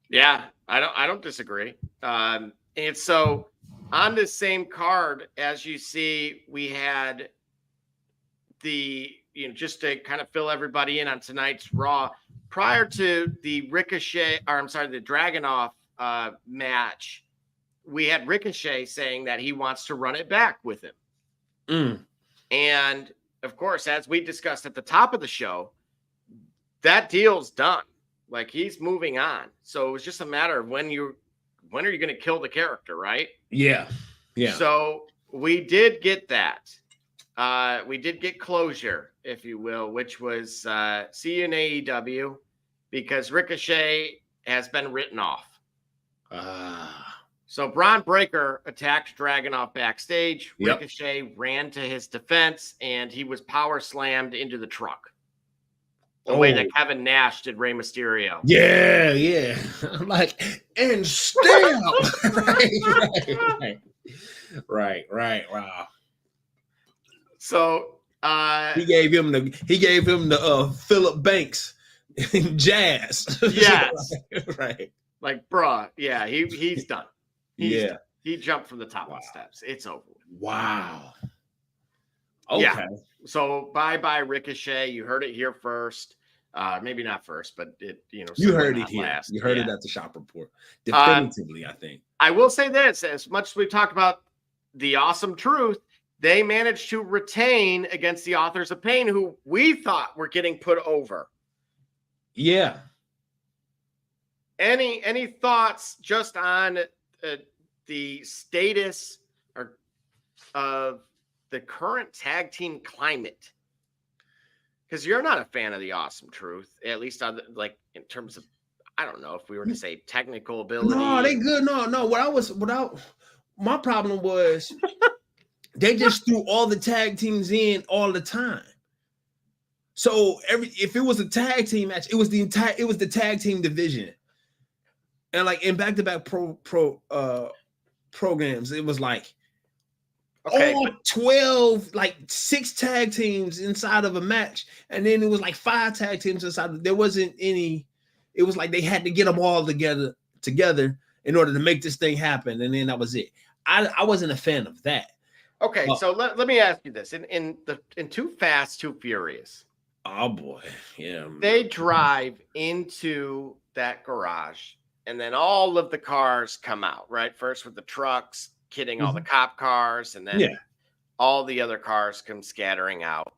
Yeah, I don't disagree. And so on this same card, as you see, we had just to kind of fill everybody in on tonight's Raw, prior to the the Dragunov match, we had Ricochet saying that he wants to run it back with him. And of course, as we discussed at the top of the show, that deal's done. Like he's moving on. So it was just a matter of when are you going to kill the character, right? Yeah. Yeah. So we did get that. We did get closure, if you will, which was see you in AEW, because Ricochet has been written off. So Braun Breaker attacked Dragunov backstage. Yep. Ricochet ran to his defense, and he was power slammed into the truck. The way that Kevin Nash did Rey Mysterio. Yeah. Like, and stamp. Right. Wow. So he gave him the Philip Banks jazz. Yes. Right. Like, bruh, yeah, he's done. Done. He jumped from the top of the steps. It's over with. Wow. Okay. Yeah. So bye Ricochet. You heard it here first. Maybe not first, but you heard it here. Last. You heard it at the Shop Report. Definitively, I think. I will say this: as much as we talked about the awesome truth, they managed to retain against the Authors of Pain, who we thought were getting put over. Yeah. Any thoughts just on the status of the current tag team climate? Because you're not a fan of the Awesome Truth, at least on like in terms of, I don't know if we were to say technical ability. No, they good. No. My problem was they just threw all the tag teams in all the time. So if it was a tag team match, it was the tag team division. And like in back-to-back programs, it was like all 12, like 6 tag teams inside of a match, and then it was like 5 tag teams inside. There wasn't any. It was like they had to get them all together in order to make this thing happen, and then that was it. I wasn't a fan of that. Okay, so let me ask you this: in Too Fast, Too Furious. Oh boy, yeah. They drive into that garage, and then all of the cars come out, right? First with the trucks, kidding all the cop cars, and then all the other cars come scattering out.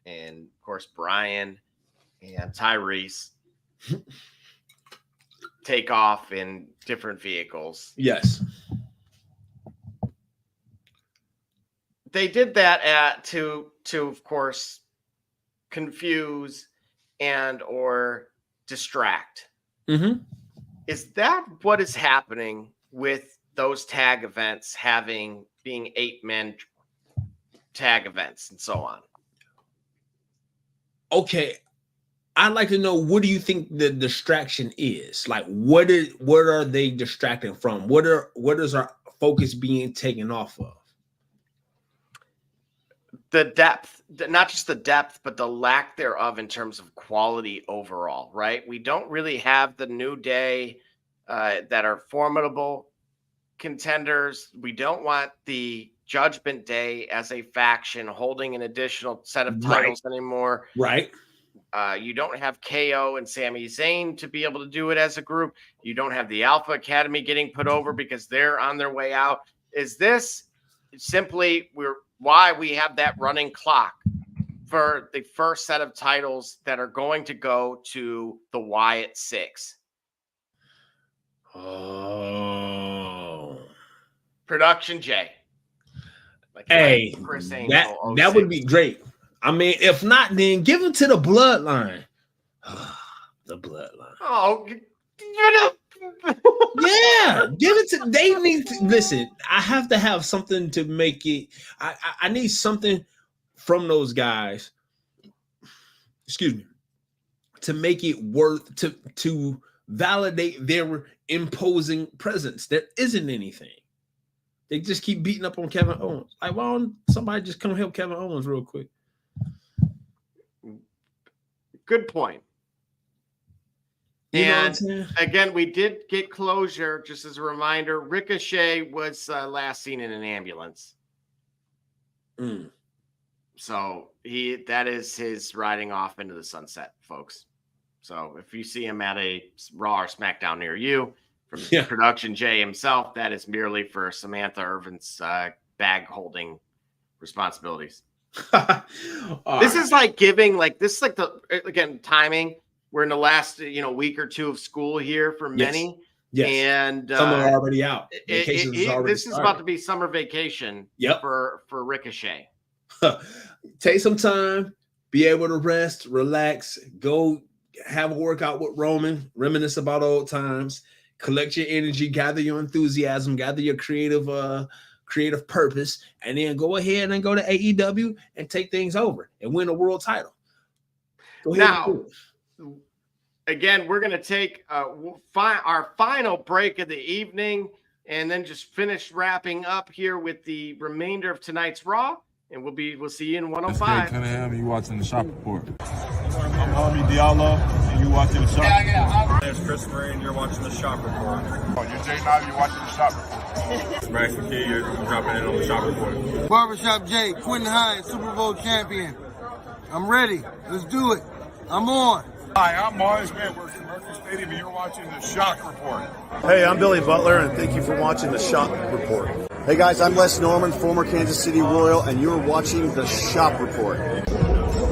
And of course, Brian and Tyrese take off in different vehicles. Yes. They did that to of course confuse and or distract. Mm-hmm. Is that what is happening with those tag events being 8-man tag events and so on? Okay. I'd like to know, what do you think the distraction is? Like, what are they distracting from? What is our focus being taken off of? The depth, not just the depth, but the lack thereof in terms of quality overall, right? We don't really have the New Day that are formidable contenders. We don't want the Judgment Day as a faction holding an additional set of titles anymore. Right. You don't have KO and Sami Zayn to be able to do it as a group. You don't have the Alpha Academy getting put over because they're on their way out. Is this simply why we have that running clock for the first set of titles that are going to go to the Wyatt 6? Oh. Production J. Like hey, Chris Angel, that would be great. I mean, if not, then give it to the bloodline. The bloodline. Oh, yeah, give it to. They need to listen. I have to have something to make it. I need something from those guys. Excuse me, to make it worth to validate their imposing presence. There isn't anything. They just keep beating up on Kevin Owens. Like, why don't somebody just come help Kevin Owens real quick? Good point. And again, we did get closure. Just as a reminder, Ricochet was last seen in an ambulance. So that is his riding off into the sunset, folks. So if you see him at a Raw or SmackDown near you, from Production J himself, that is merely for Samantha Irvin's bag holding responsibilities. This is like giving, like this is like the, again, timing. We're in the last week or two of school here for many. Yes. And some are already out. This is about to be summer vacation for Ricochet. Take some time, be able to rest, relax, go have a workout with Roman, reminisce about old times, collect your energy, gather your enthusiasm, gather your creative purpose, and then go ahead and go to AEW and take things over and win a world title. Go ahead. Now, again, we're going to take our final break of the evening and then just finish wrapping up here with the remainder of tonight's Raw. And we'll see you in 105. Cunningham, and you watching the Shop Report. I'm Army Diallo, and you watching the Shop Report. There's Chris Ray, and you're watching the Shop Report. Oh, you're Jay Knight, you're watching the Shop Report. Bryce McKee, you're dropping in on the Shop Report. Barbershop J, Quentin Hines, Super Bowl champion. I'm ready. Let's do it. I'm on. Hi, I'm Morris Edwards from Mercury Stadium, and you're watching the Shock Report. Hey, I'm Billy Butler, and thank you for watching the Shop Report. Hey guys, I'm Les Norman, former Kansas City Royal, and you're watching the Shop Report.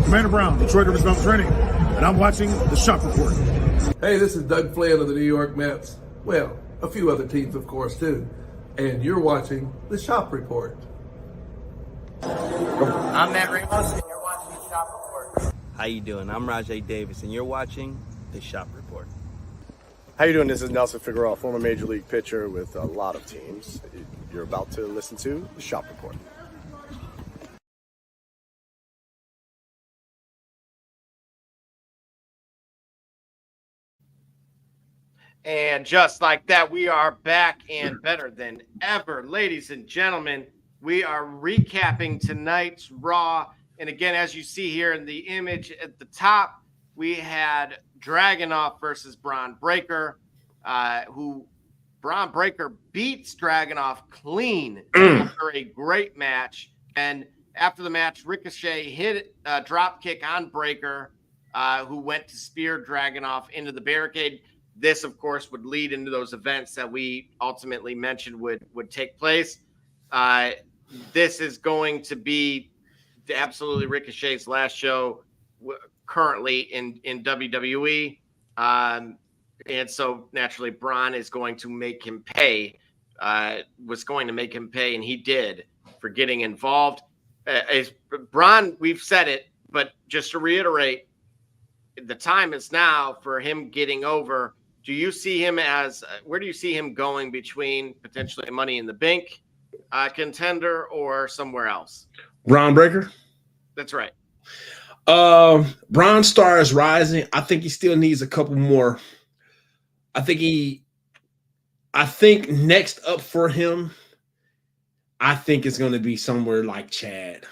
Commander Brown, Detroit Rivers Mountain Training, and I'm watching the Shop Report. Hey, this is Doug Flynn of the New York Mets. Well, a few other teams, of course, too. And you're watching the Shop Report. I'm Matt Ramos, and you're watching the Shop Report. How you doing? I'm Rajay Davis, and you're watching the Shop Report. How you doing? This is Nelson Figueroa, former Major League pitcher with a lot of teams. You're about to listen to the Shop Report. And just like that, we are back and better than ever. Ladies and gentlemen, we are recapping tonight's Raw. And again, as you see here in the image at the top, we had Dragunov versus Braun Breaker, who Braun Breaker beats Dragunov clean after a great match. And after the match, Ricochet hit a drop kick on Breaker, who went to spear Dragunov into the barricade. This, of course, would lead into those events that we ultimately mentioned would take place. This is going to be absolutely Ricochet's last show currently in WWE. And so naturally, Braun is going to make him pay, was going to make him pay, and he did for getting involved. Braun, we've said it, but just to reiterate, the time is now for him getting over. Do you see him as where do you see him going between potentially Money in the Bank contender or somewhere else? Braun Breaker. That's right. Braun Star is rising. I think he still needs a couple more. I think next up for him, I think it's going to be somewhere like Chad.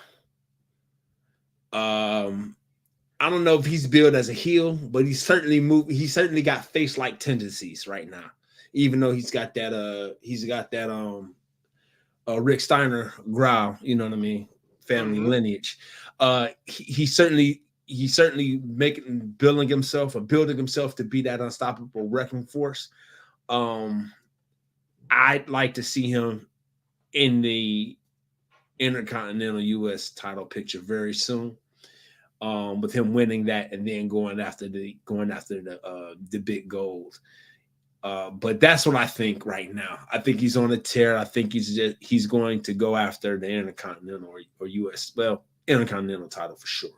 I don't know if he's billed as a heel, but he's certainly got face-like tendencies right now. Even though he's got that Rick Steiner growl, you know what I mean, family lineage. He's certainly building himself to be that unstoppable wrecking force. I'd like to see him in the Intercontinental U.S. title picture very soon. With him winning that and then going after the big gold. But that's what I think right now. I think he's on a tear. I think he's going to go after the Intercontinental or US, Intercontinental title for sure.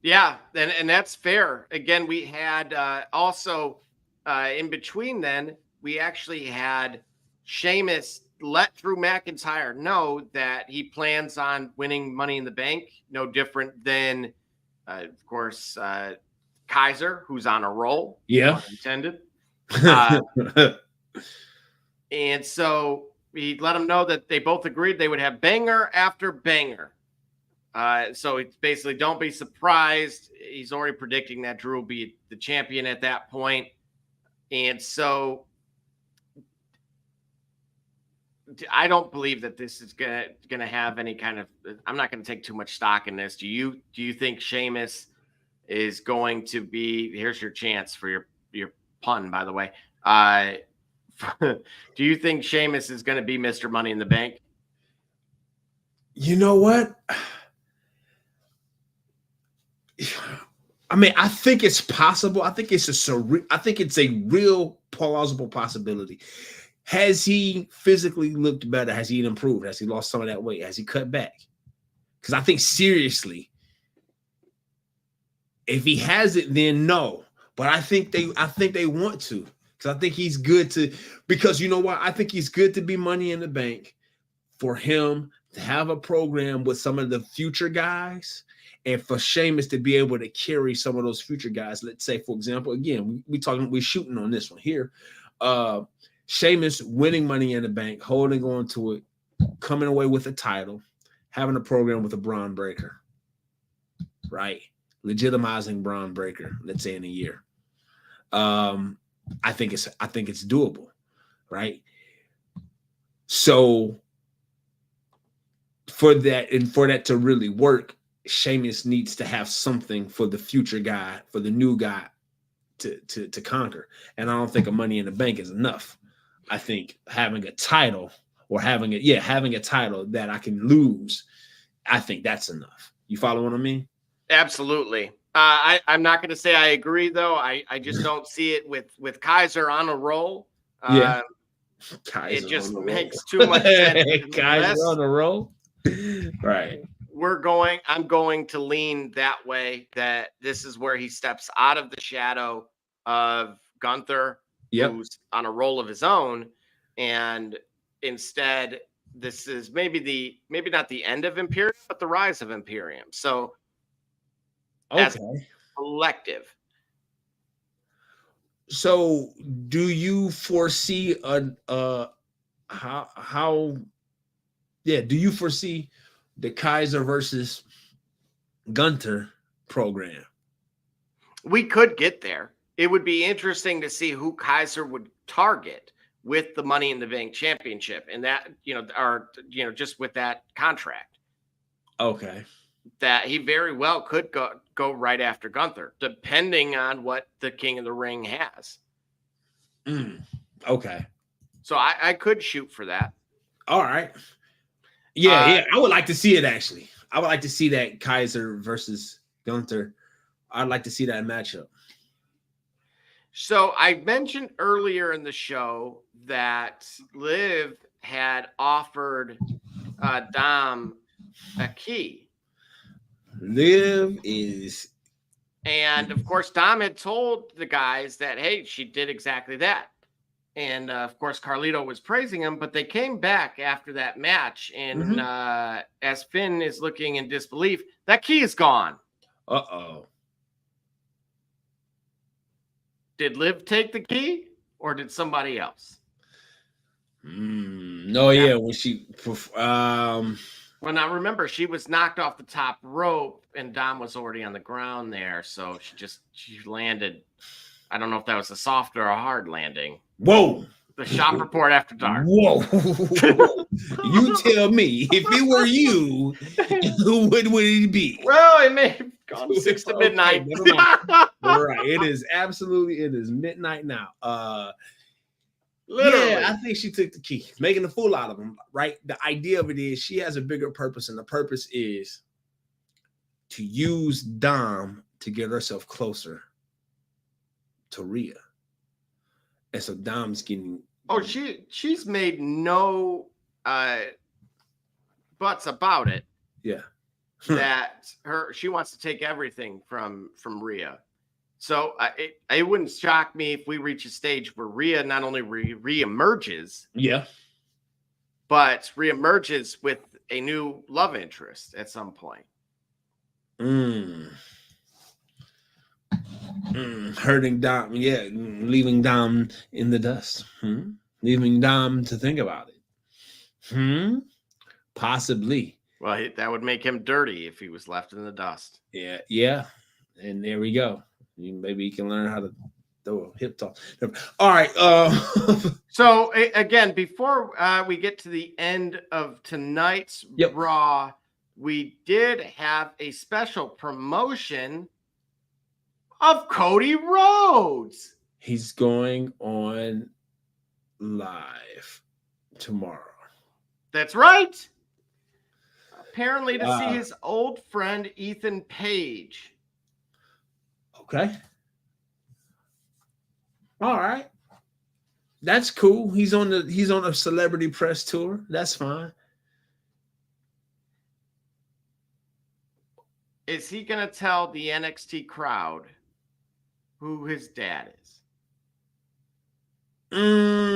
Yeah, and that's fair. Again, we had also in between then, we actually had Sheamus let Drew McIntyre know that he plans on winning Money in the Bank. No different than, of course, Kaiser, who's on a roll. Yeah. Intended. And so he let him know that they both agreed they would have banger after banger. So it's basically, don't be surprised. He's already predicting that Drew will be the champion at that point. And so I don't believe that this is gonna have any kind of. I'm not going to take too much stock in this. Do you think Sheamus is going to be? Here's your chance for your pun, by the way. Do you think Sheamus is going to be Mr. Money in the Bank? You know what? I mean, I think it's possible. I think it's a real plausible possibility. Has he physically looked better? Has he improved? Has he lost some of that weight? Has he cut back? Because I think seriously, if he hasn't, then no. But I think they want to. Because I think he's good to. Because you know what? I think he's good to be Money in the Bank for him to have a program with some of the future guys, and for Sheamus to be able to carry some of those future guys. Let's say, for example, again, we're shooting on this one here. Sheamus winning Money in the Bank, holding on to it, coming away with a title, having a program with a Braun Breaker, right? Legitimizing Braun Breaker, let's say in a year. I think it's doable, right? So for that to really work, Sheamus needs to have something for the future guy, for the new guy to conquer. And I don't think a Money in the Bank is enough. I think having a title having a title that I can lose, I think that's enough. You follow what I mean? Absolutely. I'm not going to say I agree, though. I just don't see it with Kaiser on a roll. Yeah. Kaiser it just on the makes roll. too much sense. Kaiser on the roll. Right. I'm going to lean that way, that this is where he steps out of the shadow of Gunther, who's on a roll of his own. And instead, this is maybe not the end of Imperium, but the rise of Imperium. So as a collective. So do you foresee do you foresee the Kaiser versus Gunther program? We could get there. It would be interesting to see who Kaiser would target with the Money in the Bank championship, and that, just with that contract. Okay. That he very well could go right after Gunther, depending on what the King of the Ring has. Okay. So I could shoot for that. All right. Yeah. I would like to see it, actually. I would like to see that Kaiser versus Gunther. I'd like to see that matchup. So I mentioned earlier in the show that Liv had offered Dom a key. Liv is. And of course, Dom had told the guys that, hey, she did exactly that. And of course, Carlito was praising him, but they came back after that match. And as Finn is looking in disbelief, that key is gone. Uh-oh. Did Liv take the key or did somebody else? No, yeah. When she, well, now remember, she was knocked off the top rope and Dom was already on the ground there. So she landed. I don't know if that was a soft or a hard landing. Whoa. The Shop Report After Dark. Whoa. You tell me, if it were you, who would it be? Well, it may have gone 6 to midnight. All right. It is midnight now. Literally. Yeah, I think she took the key, making a fool out of him, right? The idea of it is she has a bigger purpose, and the purpose is to use Dom to get herself closer to Rhea. And so Dom's getting... Oh, she's made no buts about it. Yeah. That she wants to take everything from Rhea. So it wouldn't shock me if we reach a stage where Rhea not only reemerges, but reemerges with a new love interest at some point. Hurting Dom, leaving Dom in the dust. Leaving Dom to think about it. Possibly. Well, that would make him dirty if he was left in the dust. Yeah. And there we go. Maybe he can learn how to throw a hip toss. All right. So again, before we get to the end of tonight's Raw, we did have a special promotion of Cody Rhodes. He's going on live tomorrow. That's right. Apparently to see his old friend Ethan Page. Okay. All right. That's cool. He's on a celebrity press tour. That's fine. Is he going to tell the NXT crowd who his dad is?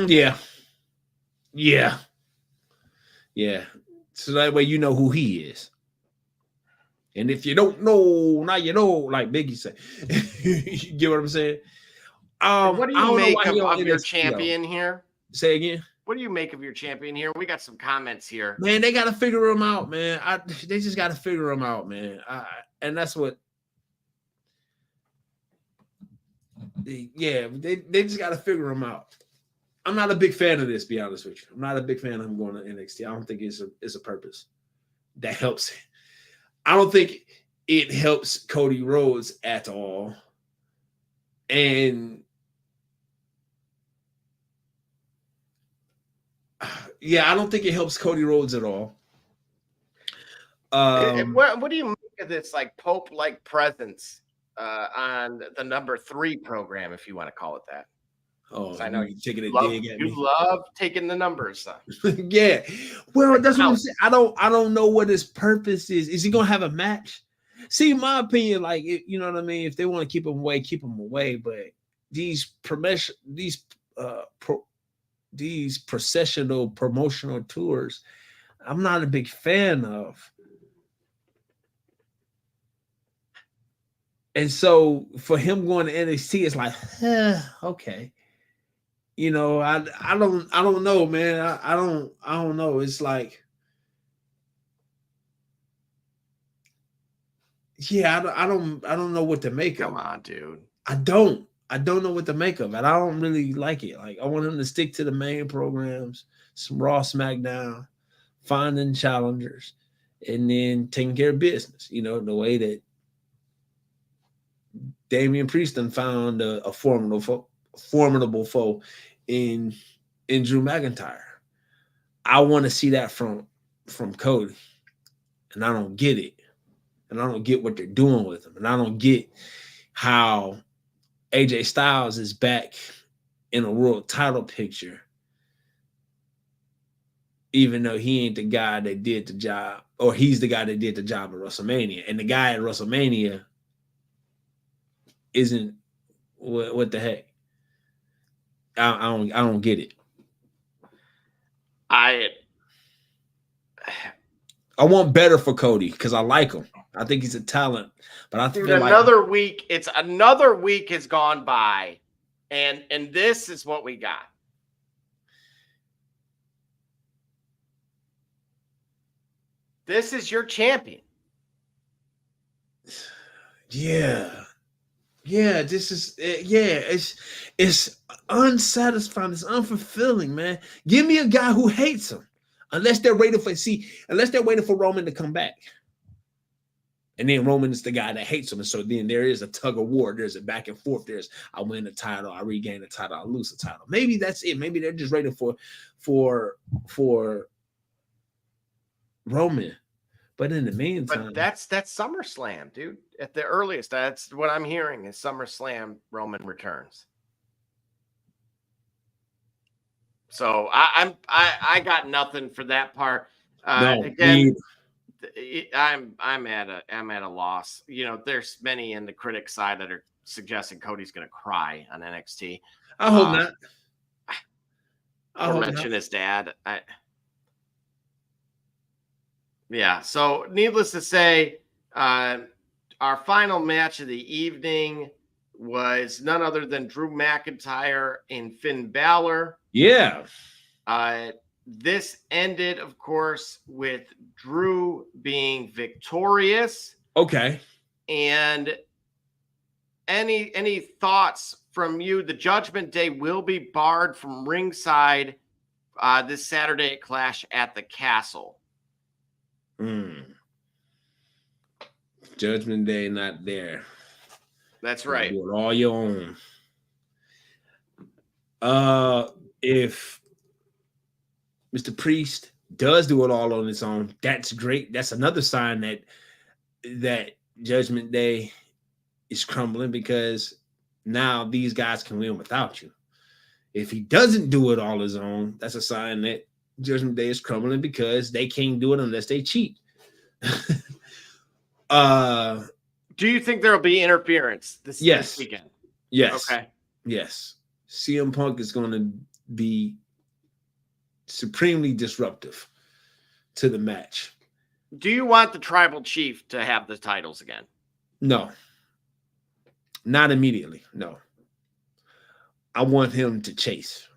Yeah. So that way you know who he is. And if you don't know, now you know, like Biggie said. You get what I'm saying? What do you make of your champion here? Say again? What do you make of your champion here? We got some comments here. Man, they got to figure him out, man. They just got to figure him out, man. And that's what... they just got to figure him out. I'm not a big fan of this, be honest with you. I'm not a big fan of him going to NXT. I don't think it's a purpose that helps it. I don't think it helps Cody Rhodes at all. And I don't think it helps Cody Rhodes at all. What do you make of this like Pope-like presence on the number 3 program, if you want to call it that? Oh, I know you taking a dig at you me. love taking the numbers. Yeah. Well, that's what I'm saying. I don't know what his purpose is. Is he gonna have a match? See, in my opinion, like you know what I mean. If they want to keep him away, keep him away. But these processional promotional tours, I'm not a big fan of. And so for him going to NXT, it's like, okay. You know, I don't know, man. I don't know. It's like, yeah, I don't know what to make of. Come on, dude. I don't know what to make of it. I don't really like it. Like, I want him to stick to the main programs, some Raw, SmackDown, finding challengers, and then taking care of business. You know, the way that Damian Priest done found a formidable foe in Drew McIntyre. I want to see that from Cody, and I don't get it, and I don't get what they're doing with him, and I don't get how AJ Styles is back in a world title picture, even though he ain't the guy that did the job, or he's the guy that did the job at WrestleMania, and the guy at WrestleMania isn't what the heck. I don't get it. I want better for Cody because I like him. I think he's a talent, but I feel like another week has gone by, and this is what we got. This is your champion. Yeah, this is it's unsatisfying, it's unfulfilling, man. Give me a guy who hates him, unless they're waiting for Roman to come back, and then Roman is the guy that hates him, and so then there is a tug of war, there's a back and forth, there's I win the title, I regain the title, I lose the title. Maybe that's it. Maybe they're just waiting for Roman. But in the meantime, but that's SummerSlam, dude. At the earliest, that's what I'm hearing is SummerSlam Roman returns. So I got nothing for that part. Again, I'm at a loss. You know, there's many in the critic side that are suggesting Cody's going to cry on NXT. I hope not. Or mention his dad. Yeah, so needless to say, our final match of the evening was none other than Drew McIntyre and Finn Balor. Yeah. This ended, of course, with Drew being victorious. Okay. And any thoughts from you? The Judgment Day will be barred from ringside this Saturday at Clash at the Castle. Judgment Day not there. That's right. Do it all your own. If Mr. Priest does do it all on his own, that's great. That's another sign that Judgment Day is crumbling, because now these guys can win without you. If he doesn't do it all his own, that's a sign that Judgment Day is crumbling, because they can't do it unless they cheat. Do you think there'll be interference this weekend? Yes. Okay. Yes. CM Punk is going to be supremely disruptive to the match. Do you want the Tribal Chief to have the titles again? No. Not immediately. No. I want him to chase.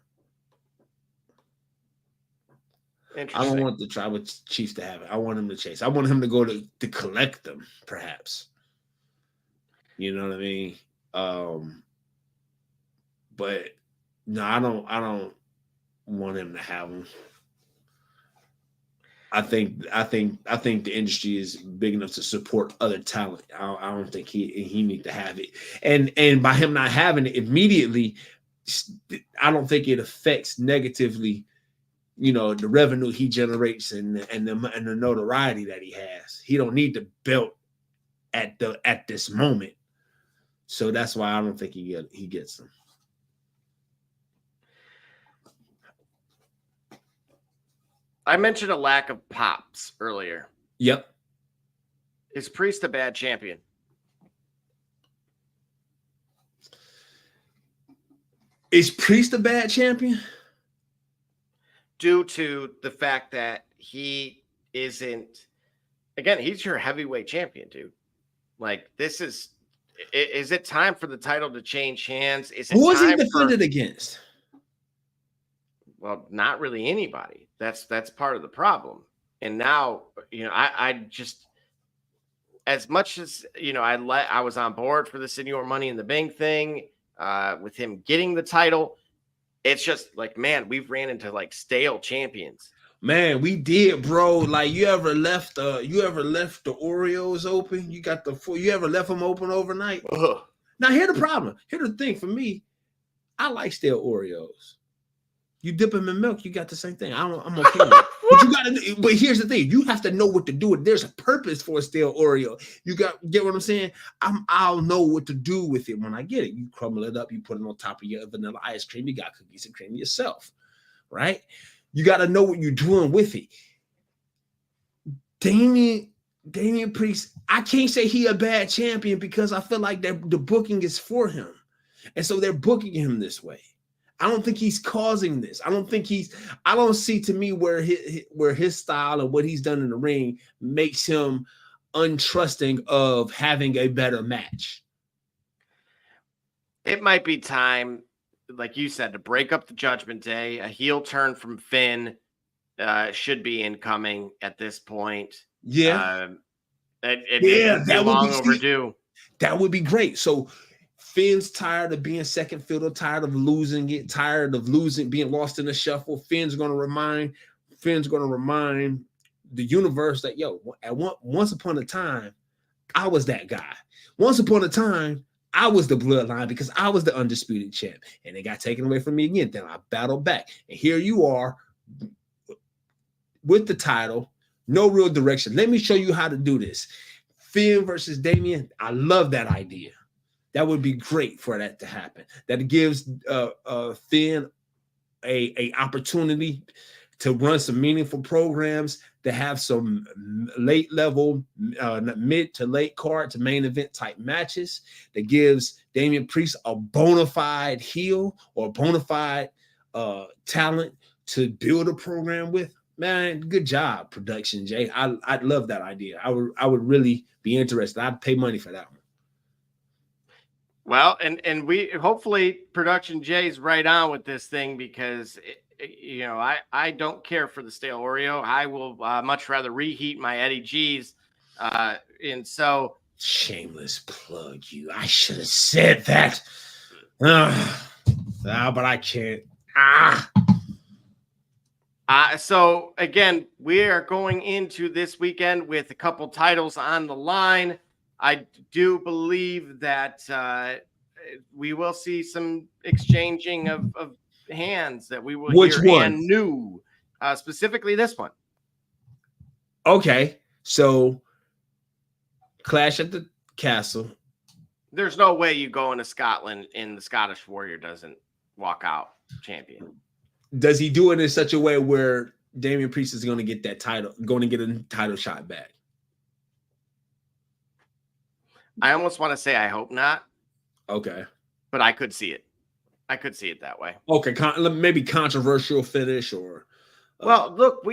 I don't want the Tribal Chief to have it. I want him to chase. I want him to go to collect them, perhaps. You know what I mean? But no, I don't want him to have them. I think the industry is big enough to support other talent. I don't think he needs to have it. And by him not having it immediately, I don't think it affects negatively, you know, the revenue he generates and the notoriety that he has. He don't need the belt at this moment. So that's why I don't think he gets them. I mentioned a lack of pops earlier. Yep. Is Priest a bad champion? Is Priest a bad champion? Due to the fact that he isn't, again, he's your heavyweight champion, dude. Like, this is it time for the title to change hands? Is it Who was he time defended against? Well, not really anybody. That's part of the problem. And now, I just, as much as, I was on board for the Senior Money in the Bank thing, with him getting the title. It's just like, man, we've ran into like stale champions. Man, we did, bro. Like, you ever left the Oreos open? You ever left them open overnight? Ugh. Now, here's the problem. Here's the thing for me. I like stale Oreos. You dip them in milk, you got the same thing. I'm okay with it. But here's the thing: you have to know what to do. There's a purpose for a stale Oreo. Get what I'm saying? I'll know what to do with it when I get it. You crumble it up, you put it on top of your vanilla ice cream. You got cookies and cream yourself, right? You got to know what you're doing with it. Damian Priest, I can't say he a bad champion because I feel like the booking is for him, and so they're booking him this way. I don't think he's causing this. I don't see to me where his style and what he's done in the ring makes him untrusting of having a better match. It might be time, like you said, to break up the Judgment Day. A heel turn from Finn should be incoming at this point. Yeah. That would long overdue. That would be great. So Finn's tired of being second fiddle, tired of losing it, tired of being lost in the shuffle. Finn's going to remind the universe that, once upon a time, I was that guy. Once upon a time, I was the bloodline because I was the undisputed champ, and it got taken away from me again. Then I battled back, and here you are with the title, no real direction. Let me show you how to do this. Finn versus Damian. I love that idea. That would be great for that to happen. That gives Finn a opportunity to run some meaningful programs, to have some late level, mid to late card to main event type matches. That gives Damian Priest a bona fide heel or bona fide talent to build a program with. Man, good job, production, Jay. I'd love that idea. I would really be interested. I'd pay money for that one. Well, and we hopefully production Jay's right on with this thing because I don't care for the stale Oreo. I will much rather reheat my Eddie G's, and so shameless plug. I should have said that. But I can't. So again, we are going into this weekend with a couple titles on the line. I do believe that we will see some exchanging of hands, that we will Which hear one? and new, specifically this one. Okay, so Clash at the Castle. There's no way you go into Scotland and the Scottish Warrior doesn't walk out champion. Does he do it in such a way where Damian Priest is going to get that title, going to get a title shot back? I almost want to say I hope not. Okay. But I could see it. I could see it that way. Okay, maybe controversial finish or... well, look,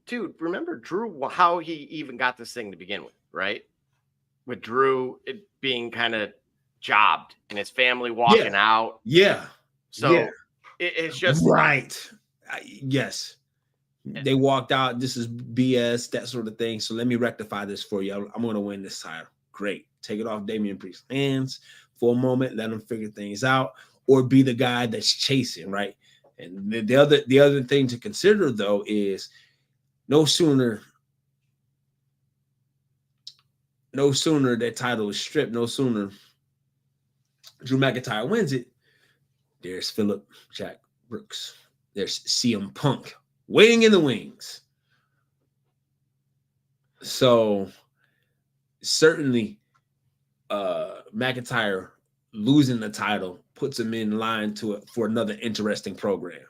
dude, remember Drew, how he even got this thing to begin with, right? With Drew it being kind of jobbed and his family walking out. Yeah. So it's just... right. Yes. They walked out. This is BS, that sort of thing. So let me rectify this for you. I'm going to win this title. Great. Take it off Damian Priest's hands for a moment. Let him figure things out, or be the guy that's chasing, right? And the other thing to consider though is no sooner that title is stripped, no sooner Drew McIntyre wins it, there's Philip Jack Brooks. There's CM Punk waiting in the wings. So certainly McIntyre losing the title puts him in line for another interesting program.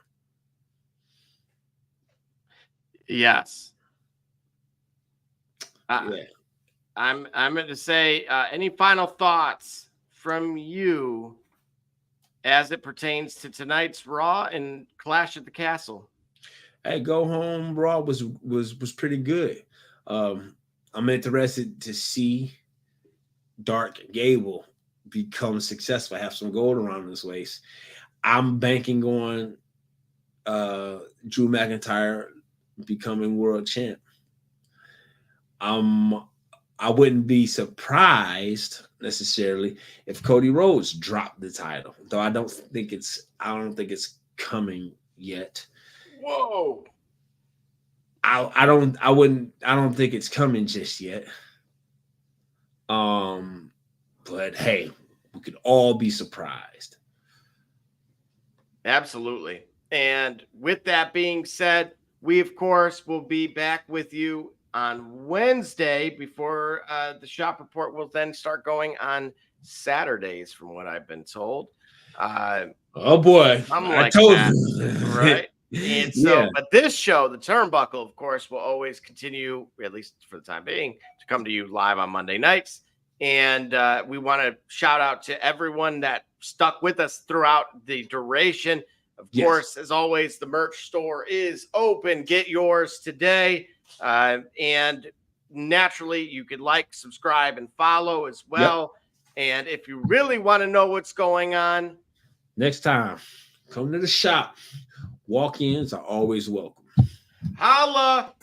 Yes. Yeah. I'm going to say, any final thoughts from you as it pertains to tonight's Raw and Clash at the Castle? Hey, Go Home Raw was pretty good. I'm interested to see Dark Gable become successful, have some gold around his waist. I'm banking on Drew McIntyre becoming world champ. I wouldn't be surprised necessarily if Cody Rhodes dropped the title, though I don't think it's coming yet. Whoa. I don't think it's coming just yet. But hey, we could all be surprised. Absolutely. And with that being said, we of course will be back with you on Wednesday before the shop report will then start going on Saturdays, from what I've been told. Oh boy, I told you, right? And so, but this show, the Turnbuckle, of course, will always continue, at least for the time being, to come to you live on Monday nights. And we want to shout out to everyone that stuck with us throughout the duration. Of course, as always, the merch store is open. Get yours today. And naturally, you could like, subscribe, and follow as well. And if you really want to know what's going on, next time, come to the shop. Walk-ins are always welcome. Holla!